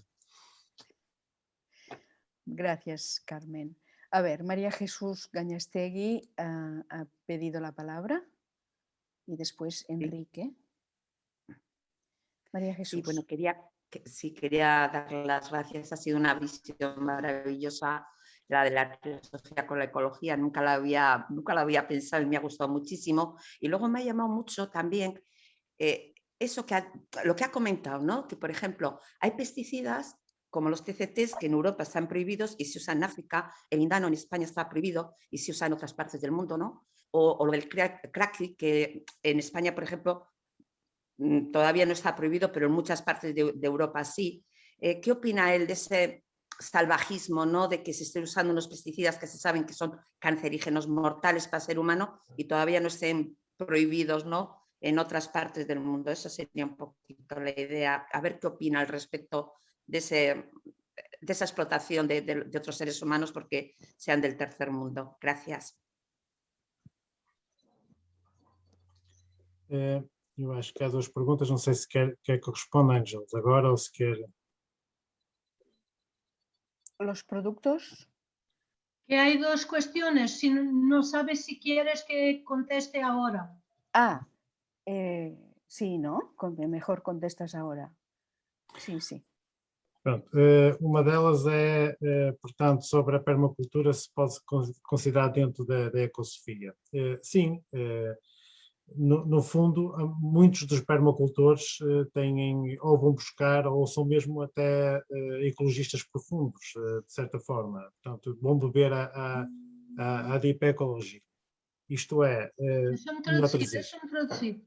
Gracias, Carmen. A ver, María Jesús Gañastegui ha pedido la palabra y después Enrique. María Jesús. Sí, bueno, quería dar las gracias. Ha sido una visión maravillosa la de la filosofía con la ecología. Nunca la había pensado y me ha gustado muchísimo. Y luego me ha llamado mucho también lo que ha comentado, ¿no? Que, por ejemplo, hay pesticidas como los TCTs que en Europa están prohibidos y se usan en África, el lindano en España está prohibido y se usa en otras partes del mundo, ¿no? O el crack, que en España, por ejemplo, todavía no está prohibido, pero en muchas partes de Europa sí. ¿Qué opina él de ese salvajismo, ¿no? De que se estén usando unos pesticidas que se saben que son cancerígenos mortales para el ser humano y todavía no estén prohibidos, ¿no? En otras partes del mundo? Eso sería un poquito la idea. A ver qué opina al respecto de esa explotación de otros seres humanos porque sean del tercer mundo. Gracias. Eu acho que há duas perguntas, não sei se quer que eu responda, Ângeles, agora ou se quer... ¿Los productos? Que hay dos cuestiones, si no sabes si quieres que conteste ahora. Sí, ¿no? Mejor contestas ahora. Sí, sí. Pronto, uma delas é, portanto, sobre a permacultura, se pode considerar dentro da ecosofia. Sim, no fundo, muitos dos permacultores têm, ou vão buscar, ou são mesmo até ecologistas profundos, de certa forma. Portanto, vão beber a Deep Ecology. Isto é... Déjame traducir.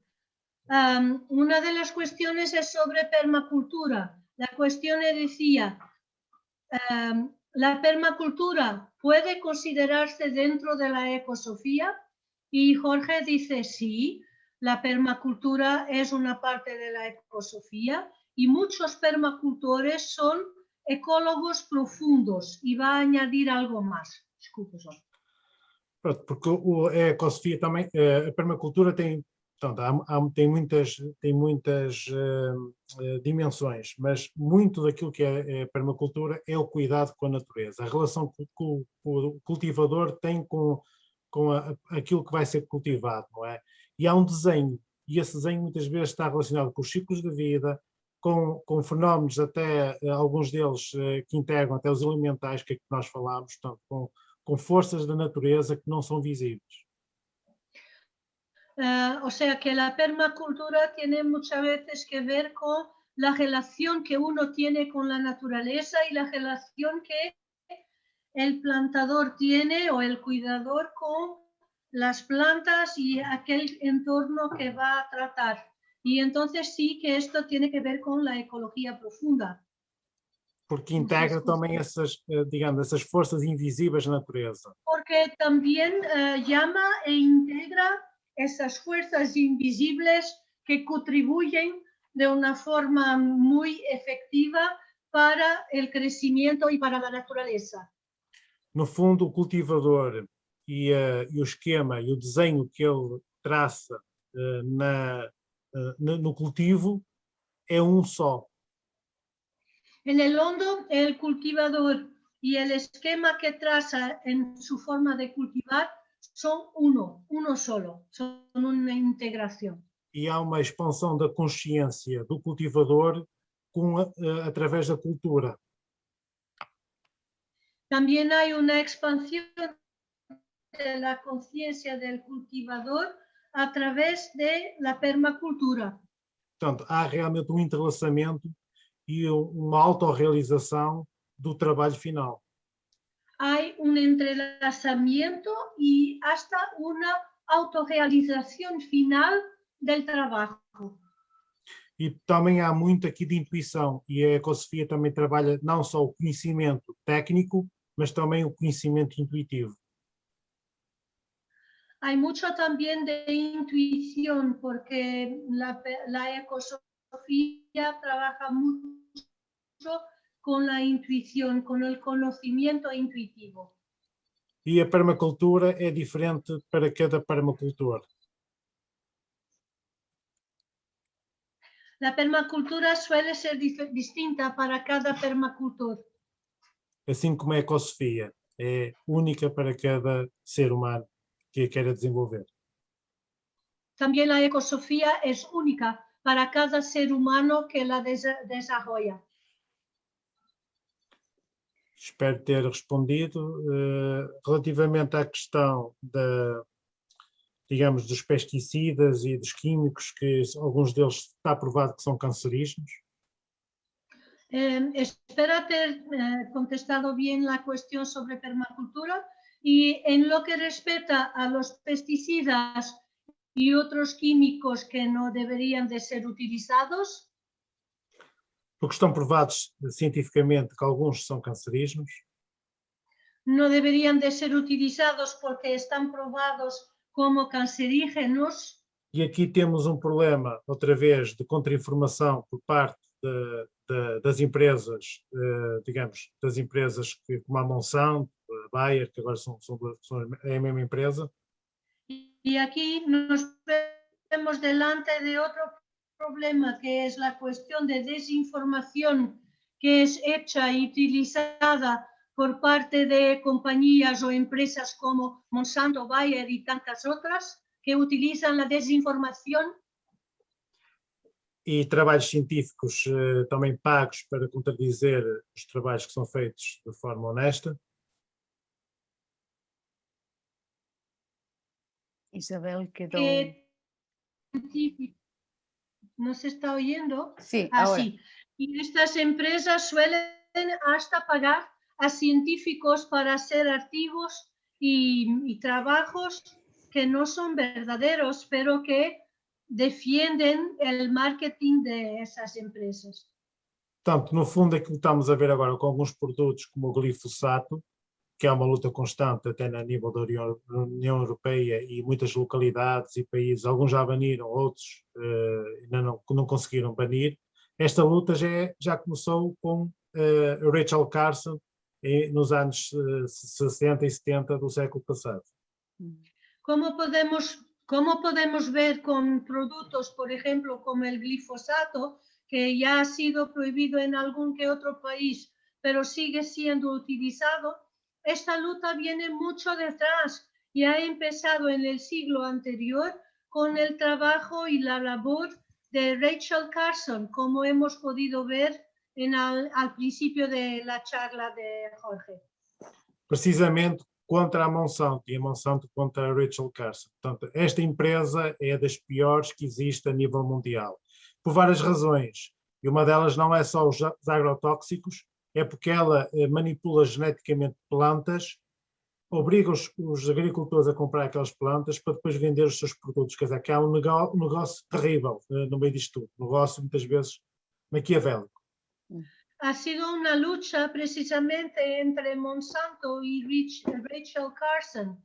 Una de las cuestiones es sobre permacultura. La cuestión decía, ¿la permacultura puede considerarse dentro de la ecosofía? Y Jorge dice, sí, la permacultura es una parte de la ecosofía y muchos permacultores son ecólogos profundos. Y va a añadir algo más. Desculpe, Jorge. Porque a ecosofia também, a permacultura tem... Portanto, tem muitas dimensões, mas muito daquilo que é permacultura é o cuidado com a natureza, a relação que o cultivador tem com aquilo que vai ser cultivado, não é? E há um desenho, e esse desenho muitas vezes está relacionado com os ciclos de vida, com fenómenos até, alguns deles que integram até os elementais, que é que nós falámos, portanto, com forças da natureza que não são visíveis. O sea que la permacultura tiene muchas veces que ver con la relación que uno tiene con la naturaleza y la relación que el plantador tiene o el cuidador con las plantas y aquel entorno que va a tratar. Y entonces sí que esto tiene que ver con la ecología profunda. Porque integra também essas, digamos, essas forças invisíveis na natureza. Porque también llama e integra esas fuerzas invisibles que contribuyen de una forma muy efectiva para el crecimiento y para la naturaleza. No fundo, o cultivador e o esquema e o desenho que ele traça no cultivo é um só. En el fondo, el cultivador y el esquema que traza en su forma de cultivar son uno solo, son una integración. E há uma expansão da consciência do cultivador através da cultura. También hay una expansión de la conciencia del cultivador a través de la permacultura. Portanto, há realmente um entrelaçamento e uma autorrealização do trabalho final. Hay un entrelazamiento y hasta una autorrealización final del trabajo. E também há muito aqui de intuição, e a Ecosofia também trabalha não só o conhecimento técnico, mas também o conhecimento intuitivo. Hay mucho también de intuición porque la ecosofía trabaja mucho con la intuición, con el conocimiento intuitivo. E a permacultura é diferente para cada permacultor. La permacultura suele ser distinta para cada permacultor. Assim como a Ecosofia é única para cada ser humano que a queira desenvolver. También la ecosofía es única para cada ser humano que la desarrolla. Espero ter respondido. Relativamente à questão digamos, dos pesticidas e dos químicos, que alguns deles está provado que são cancerígenos. Espero ter contestado bien la cuestión sobre permacultura y en lo que respecta a los pesticidas y otros químicos que no deberían de ser utilizados. Porque estão provados cientificamente que alguns são cancerígenos. No deberían de ser utilizados porque están probados como cancerígenos. E aqui temos um problema, outra vez, de contra-informação por parte das empresas, digamos, das empresas como a Monsanto, a Bayer, que agora são a mesma empresa. Y aquí nos vemos delante de otro problema, que es la cuestión de desinformación que es hecha y utilizada por parte de compañías o empresas como Monsanto, Bayer y tantas otras que utilizan la desinformación. E trabalhos científicos também pagos para contradizer os trabalhos que são feitos de forma honesta. Isabel quedó... ¿No se está oyendo? Sí, ahora. Sí. Y estas empresas suelen hasta pagar a científicos para hacer artículos y trabajos que no son verdaderos, pero que defienden el marketing de esas empresas. Portanto, no fundo, aquilo que estamos a ver agora com alguns produtos como o glifosato, que é uma luta constante até a nível da União Europeia e muitas localidades e países, alguns já baniram, outros ainda não conseguiram banir. Esta luta já começou com Rachel Carson nos anos 60 e 70 do século passado. Como podemos ver con productos, por ejemplo, como el glifosato, que ya ha sido prohibido en algún que otro país, pero sigue siendo utilizado, esta lucha viene mucho detrás y ha empezado en el siglo anterior con el trabajo y la labor de Rachel Carson, como hemos podido ver al principio de la charla de Jorge. Precisamente contra a Monsanto e a Monsanto contra a Rachel Carson. Portanto, esta empresa é das piores que existe a nível mundial, por várias razões. E uma delas não é só os agrotóxicos, é porque ela manipula geneticamente plantas, obriga os agricultores a comprar aquelas plantas para depois vender os seus produtos. Quer dizer, que há um negócio terrível no meio disto tudo, um negócio muitas vezes maquiavélico. Ha sido una lucha precisamente entre Monsanto y Rachel Carson.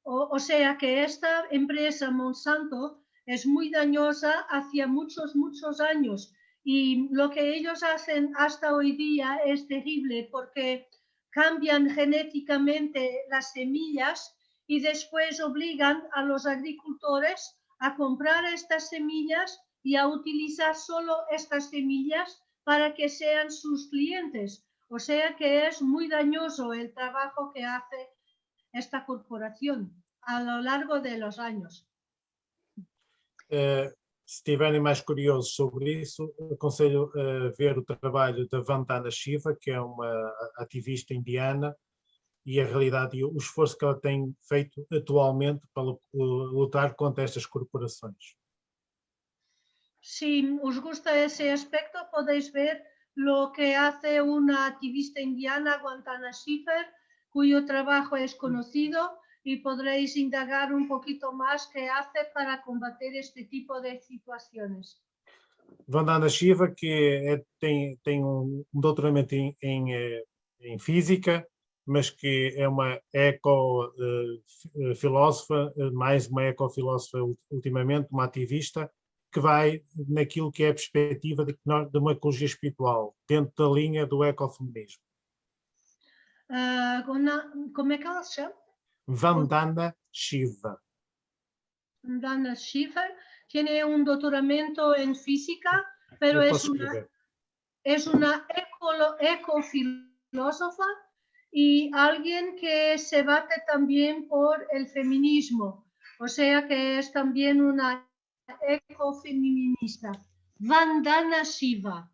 O sea que esta empresa Monsanto es muy dañosa hacia muchos años y lo que ellos hacen hasta hoy día es terrible porque cambian genéticamente las semillas y después obligan a los agricultores a comprar estas semillas y a utilizar solo estas semillas para que sean sus clientes. O sea que es muy dañoso el trabajo que hace esta corporación a lo largo de los años. Se estiverem mais curiosos sobre isso, aconselho a ver o trabalho da Vandana Shiva, que é uma ativista indiana, e a realidade e o esforço que ela tem feito atualmente para lutar contra estas corporações. Si os gusta ese aspecto, podéis ver lo que hace una activista indiana, Vandana Shiva, cuyo trabajo es conocido, y podréis indagar un poquito más qué hace para combater este tipo de situaciones. Vandana Shiva, que tem doutoramento em física, mas que é uma ecofilósofa, mais uma ecofilósofa ultimamente, uma ativista, que vai naquilo que é a perspectiva de uma ecologia espiritual, dentro da linha do ecofeminismo. ¿Cómo es que se llama? Vandana Shiva. Vandana Shiva tiene un doctoramiento en física, pero es una ecofilósofa y alguien que se bate también por el feminismo, o sea que es también una ecofeminista. Vandana Shiva.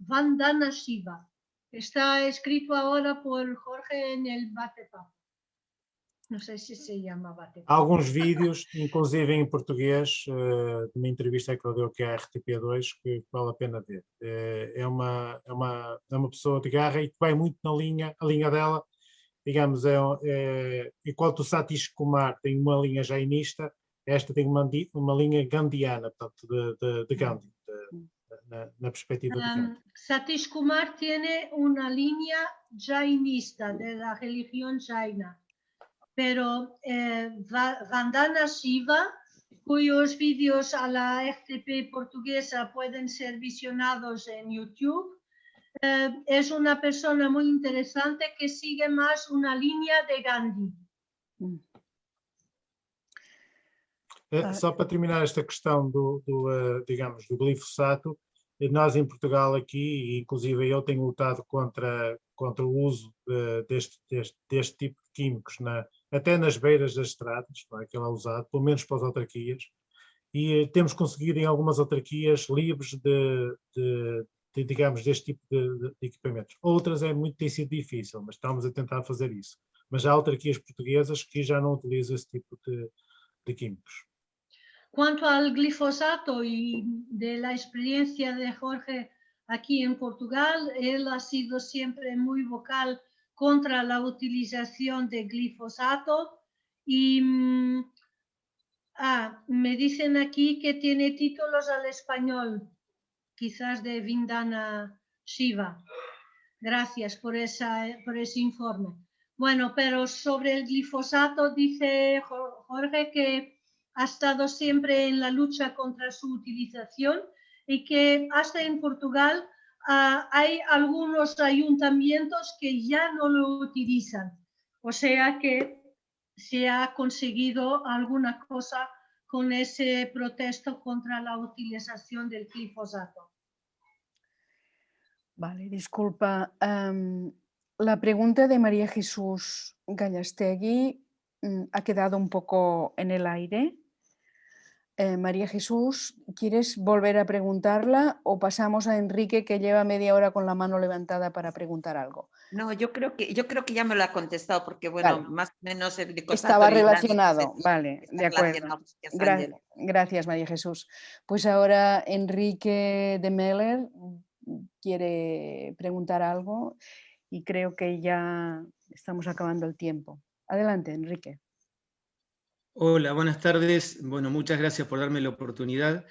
Está escrito ahora por Jorge en el Batepapo. Não sei se se chama Batepapo. Há alguns vídeos, inclusive em português, de uma entrevista que ele deu aqui à RTP2, que vale a pena ver. É uma pessoa de garra e que vai muito na linha, a linha dela, digamos, enquanto o Satish Kumar tem uma linha jainista, esta tem uma linha gandhiana, portanto, de Gandhi, na perspectiva de Gandhi. Satish Kumar tiene una línea jainista de la religión jaina. Pero Vandana Shiva, cuyos vídeos a la RTP portuguesa pueden ser visionados en YouTube, es una persona muy interesante que sigue más una línea de Gandhi. Só para terminar esta questão digamos, do glifosato, nós em Portugal aqui, inclusive eu tenho lutado contra o uso deste tipo de químicos até nas beiras das estradas, não é, que ele é usado, pelo menos para as autarquias, e temos conseguido em algumas autarquias livres digamos, deste tipo de equipamentos. Outras tem sido difícil, mas estamos a tentar fazer isso. Mas há autarquias portuguesas que já não utilizam esse tipo de químicos. Quanto ao glifosato e da experiência de Jorge aqui em Portugal, ele ha sido sempre muito vocal contra la utilización de glifosato y me dicen aquí que tiene títulos al español, quizás de Vandana Shiva. Gracias por ese informe. Bueno, pero sobre el glifosato dice Jorge que ha estado siempre en la lucha contra su utilización y que hasta en Portugal hay algunos ayuntamientos que ya no lo utilizan. O sea que se ha conseguido alguna cosa con ese protesto contra la utilización del glifosato. Vale, disculpa. La pregunta de María Jesús Gallastegui ha quedado un poco en el aire. María Jesús, ¿quieres volver a preguntarla o pasamos a Enrique, que lleva media hora con la mano levantada para preguntar algo? No, yo creo que ya me lo ha contestado porque, bueno, vale. más o menos el glifosato estaba relacionado, vale, de acuerdo. Relacionado. Gracias, María Jesús. Pues ahora Enrique de Meller quiere preguntar algo y creo que ya estamos acabando el tiempo. Adelante, Enrique. Hola, buenas tardes. Bueno, muchas gracias por darme la oportunidad.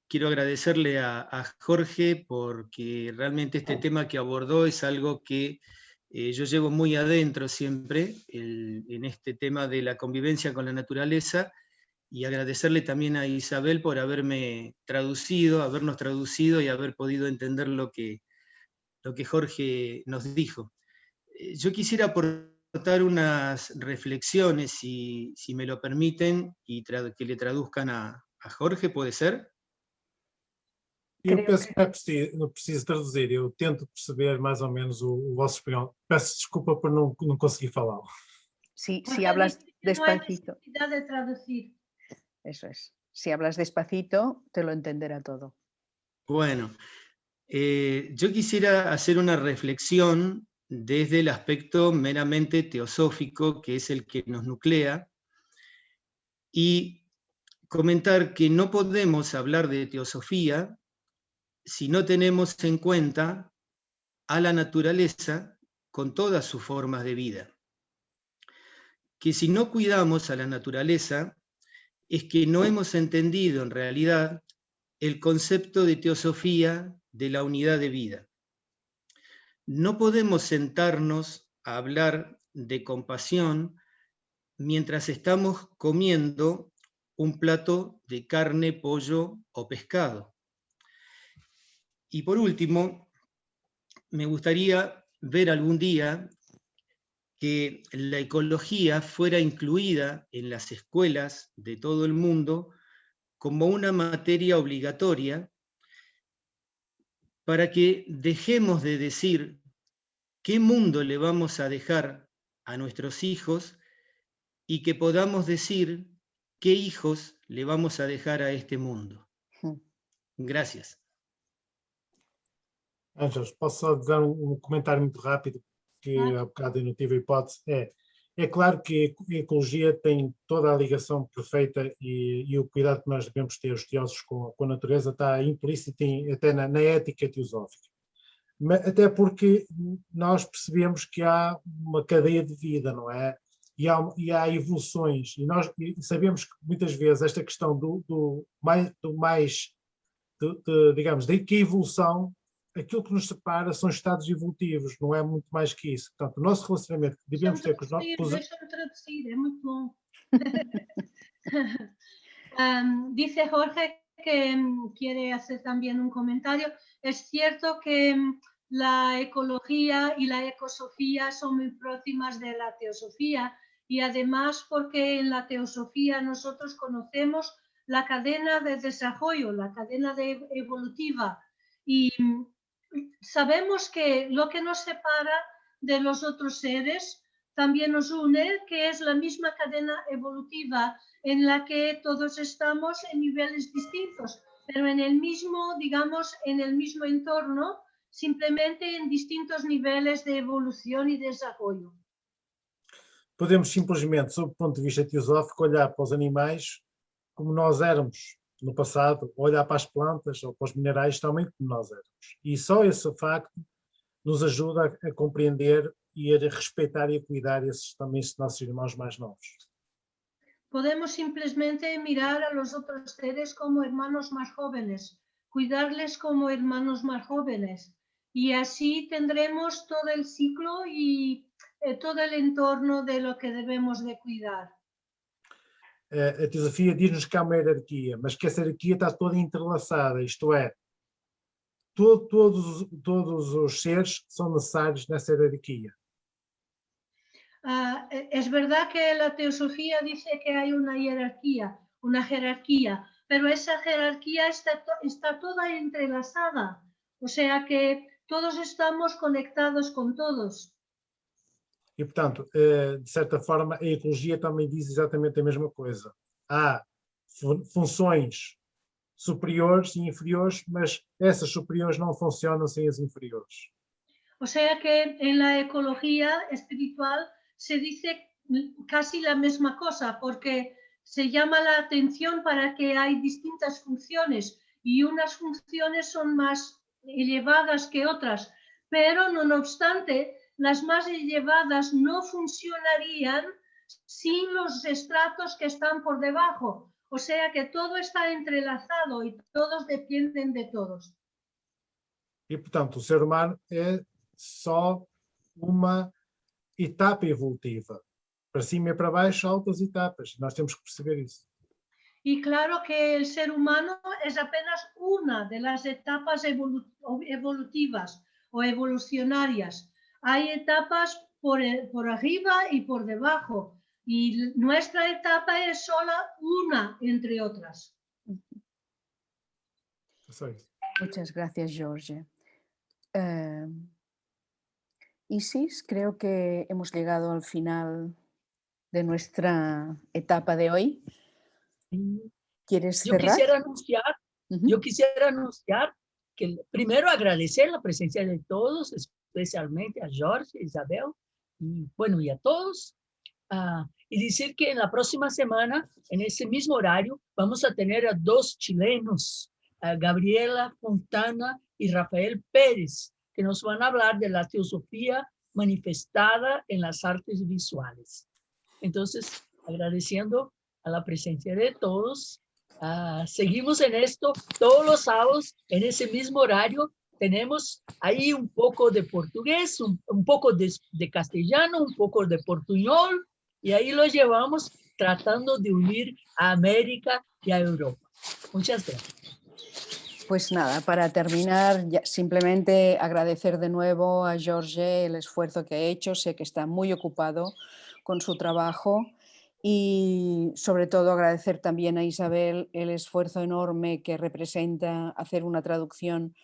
Quiero agradecerle a Jorge porque realmente este tema que abordó es algo que yo llevo muy adentro siempre, en este tema de la convivencia con la naturaleza, y agradecerle también a Isabel por habernos traducido y haber podido entender lo que Jorge nos dijo. Yo quisiera aportar anotar unas reflexiones, si me lo permiten, y que le traduzcan a Jorge, ¿puede ser? Eu Creo penso que- que não preciso traduzir, eu tento perceber mais ou menos o vosso espanhol. Peço desculpa por não conseguir falar. Si Jorge hablas dice que no hay despacito, necesidad de traducir. eso es. Si hablas despacito, te lo entenderá todo. Bueno, yo quisiera hacer una reflexión desde el aspecto meramente teosófico, que es el que nos nuclea, y comentar que no podemos hablar de teosofía si no tenemos en cuenta a la naturaleza con todas sus formas de vida. Que si no cuidamos a la naturaleza, es que no hemos entendido en realidad el concepto de teosofía de la unidad de vida. No podemos sentarnos a hablar de compasión mientras estamos comiendo un plato de carne, pollo o pescado. Y por último, me gustaría ver algún día que la ecología fuera incluida en las escuelas de todo el mundo como una materia obligatoria, para que dejemos de decir qué mundo le vamos a dejar a nuestros hijos y que podamos decir qué hijos le vamos a dejar a este mundo. Gracias. Ângelos, posso só dar um comentário muito rápido, que há bocado eu não tive a hipótese. É claro que a ecologia tem toda a ligação perfeita e o cuidado que nós devemos ter, os teólogos, com a natureza, está implícito até na ética teosófica. Até porque nós percebemos que há uma cadeia de vida, não é? E há evoluções, e nós sabemos que muitas vezes esta questão digamos, de que a evolução, aquilo que nos separa são estados evolutivos, não é muito mais que isso. Portanto, o nosso relacionamento que devemos ter com os nossos... Déjame traducir, es muy long. Dice Jorge que quiere hacer también un comentario. Es cierto que la ecología y la ecosofía son muy próximas de la teosofía, y además porque en la teosofía nosotros conocemos la cadena de desarrollo, la cadena evolutiva, y sabemos que lo que nos separa de los otros seres también nos une, que es la misma cadena evolutiva en la que todos estamos en niveles distintos, pero en el mismo, digamos, en el mismo entorno, simplemente en distintos niveles de evolución y desarrollo. Podemos simplesmente, sob o ponto de vista teosófico, olhar para os animais como nós éramos no passado, olhar para as plantas ou para os minerais também como nós éramos. E só esse facto nos ajuda a compreender e a respeitar e a cuidar esses nossos irmãos mais novos. Podemos simplemente mirar a los otros seres como hermanos más jóvenes, cuidarles como hermanos más jóvenes, y así tendremos todo el ciclo y todo el entorno de lo que debemos de cuidar. A teosofia diz-nos que há uma hierarquia, mas que essa hierarquia está toda entrelaçada, isto é, todos os seres são necessários nessa hierarquía. Es verdad que la teosofía dice que hay una jerarquía, pero esa jerarquía está toda entrelazada, o sea que todos estamos conectados con todos. E, portanto, de certa forma, a ecologia também diz exatamente a mesma coisa. Há funções superiores e inferiores, mas essas superiores não funcionam sem as inferiores. O sea que en la ecología espiritual se dice casi la misma cosa, porque se llama la atención para que hay distintas funciones y unas funciones son más elevadas que otras, pero no obstante, las más elevadas no funcionarían sin los estratos que están por debajo. O sea que todo está entrelazado y todos dependen de todos. E, portanto, o ser humano é só uma etapa evolutiva. Para cima e para baixo, altas etapas. Nós temos que perceber isso. Y claro que el ser humano es apenas una de las etapas evolutivas o evolucionarias. Hay etapas por arriba y por debajo. Y nuestra etapa es solo una entre otras. Muchas gracias, Jorge. Isis, creo que hemos llegado al final de nuestra etapa de hoy. ¿Quieres cerrar? Yo quisiera anunciar que primero agradecer la presencia de todos, especialmente a Jorge, Isabel, y bueno, y a todos. Y decir que en la próxima semana, en ese mismo horario, vamos a tener a 2 chilenos, a Gabriela Fontana y Rafael Pérez, que nos van a hablar de la teosofía manifestada en las artes visuales. Entonces, agradeciendo a la presencia de todos, seguimos en esto todos los sábados, en ese mismo horario. Tenemos ahí un poco de portugués, un poco de castellano, un poco de portuñol, y ahí lo llevamos tratando de unir a América y a Europa. Muchas gracias. Pues nada, para terminar, simplemente agradecer de nuevo a Jorge el esfuerzo que ha hecho. Sé que está muy ocupado con su trabajo y sobre todo agradecer también a Isabel el esfuerzo enorme que representa hacer una traducción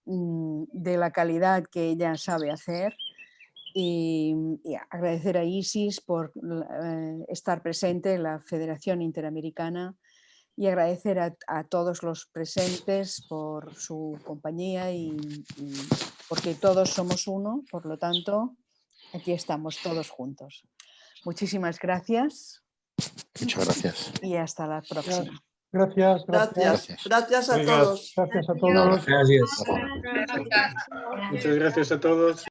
de la calidad que ella sabe hacer. Y agradecer a Isis por estar presente en la Federación Interamericana y agradecer a todos los presentes por su compañía y porque todos somos uno, por lo tanto, aquí estamos todos juntos. Muchísimas gracias. Muchas gracias. Y hasta la próxima. Gracias a todos. Gracias a todos. Gracias. Muchas gracias a todos.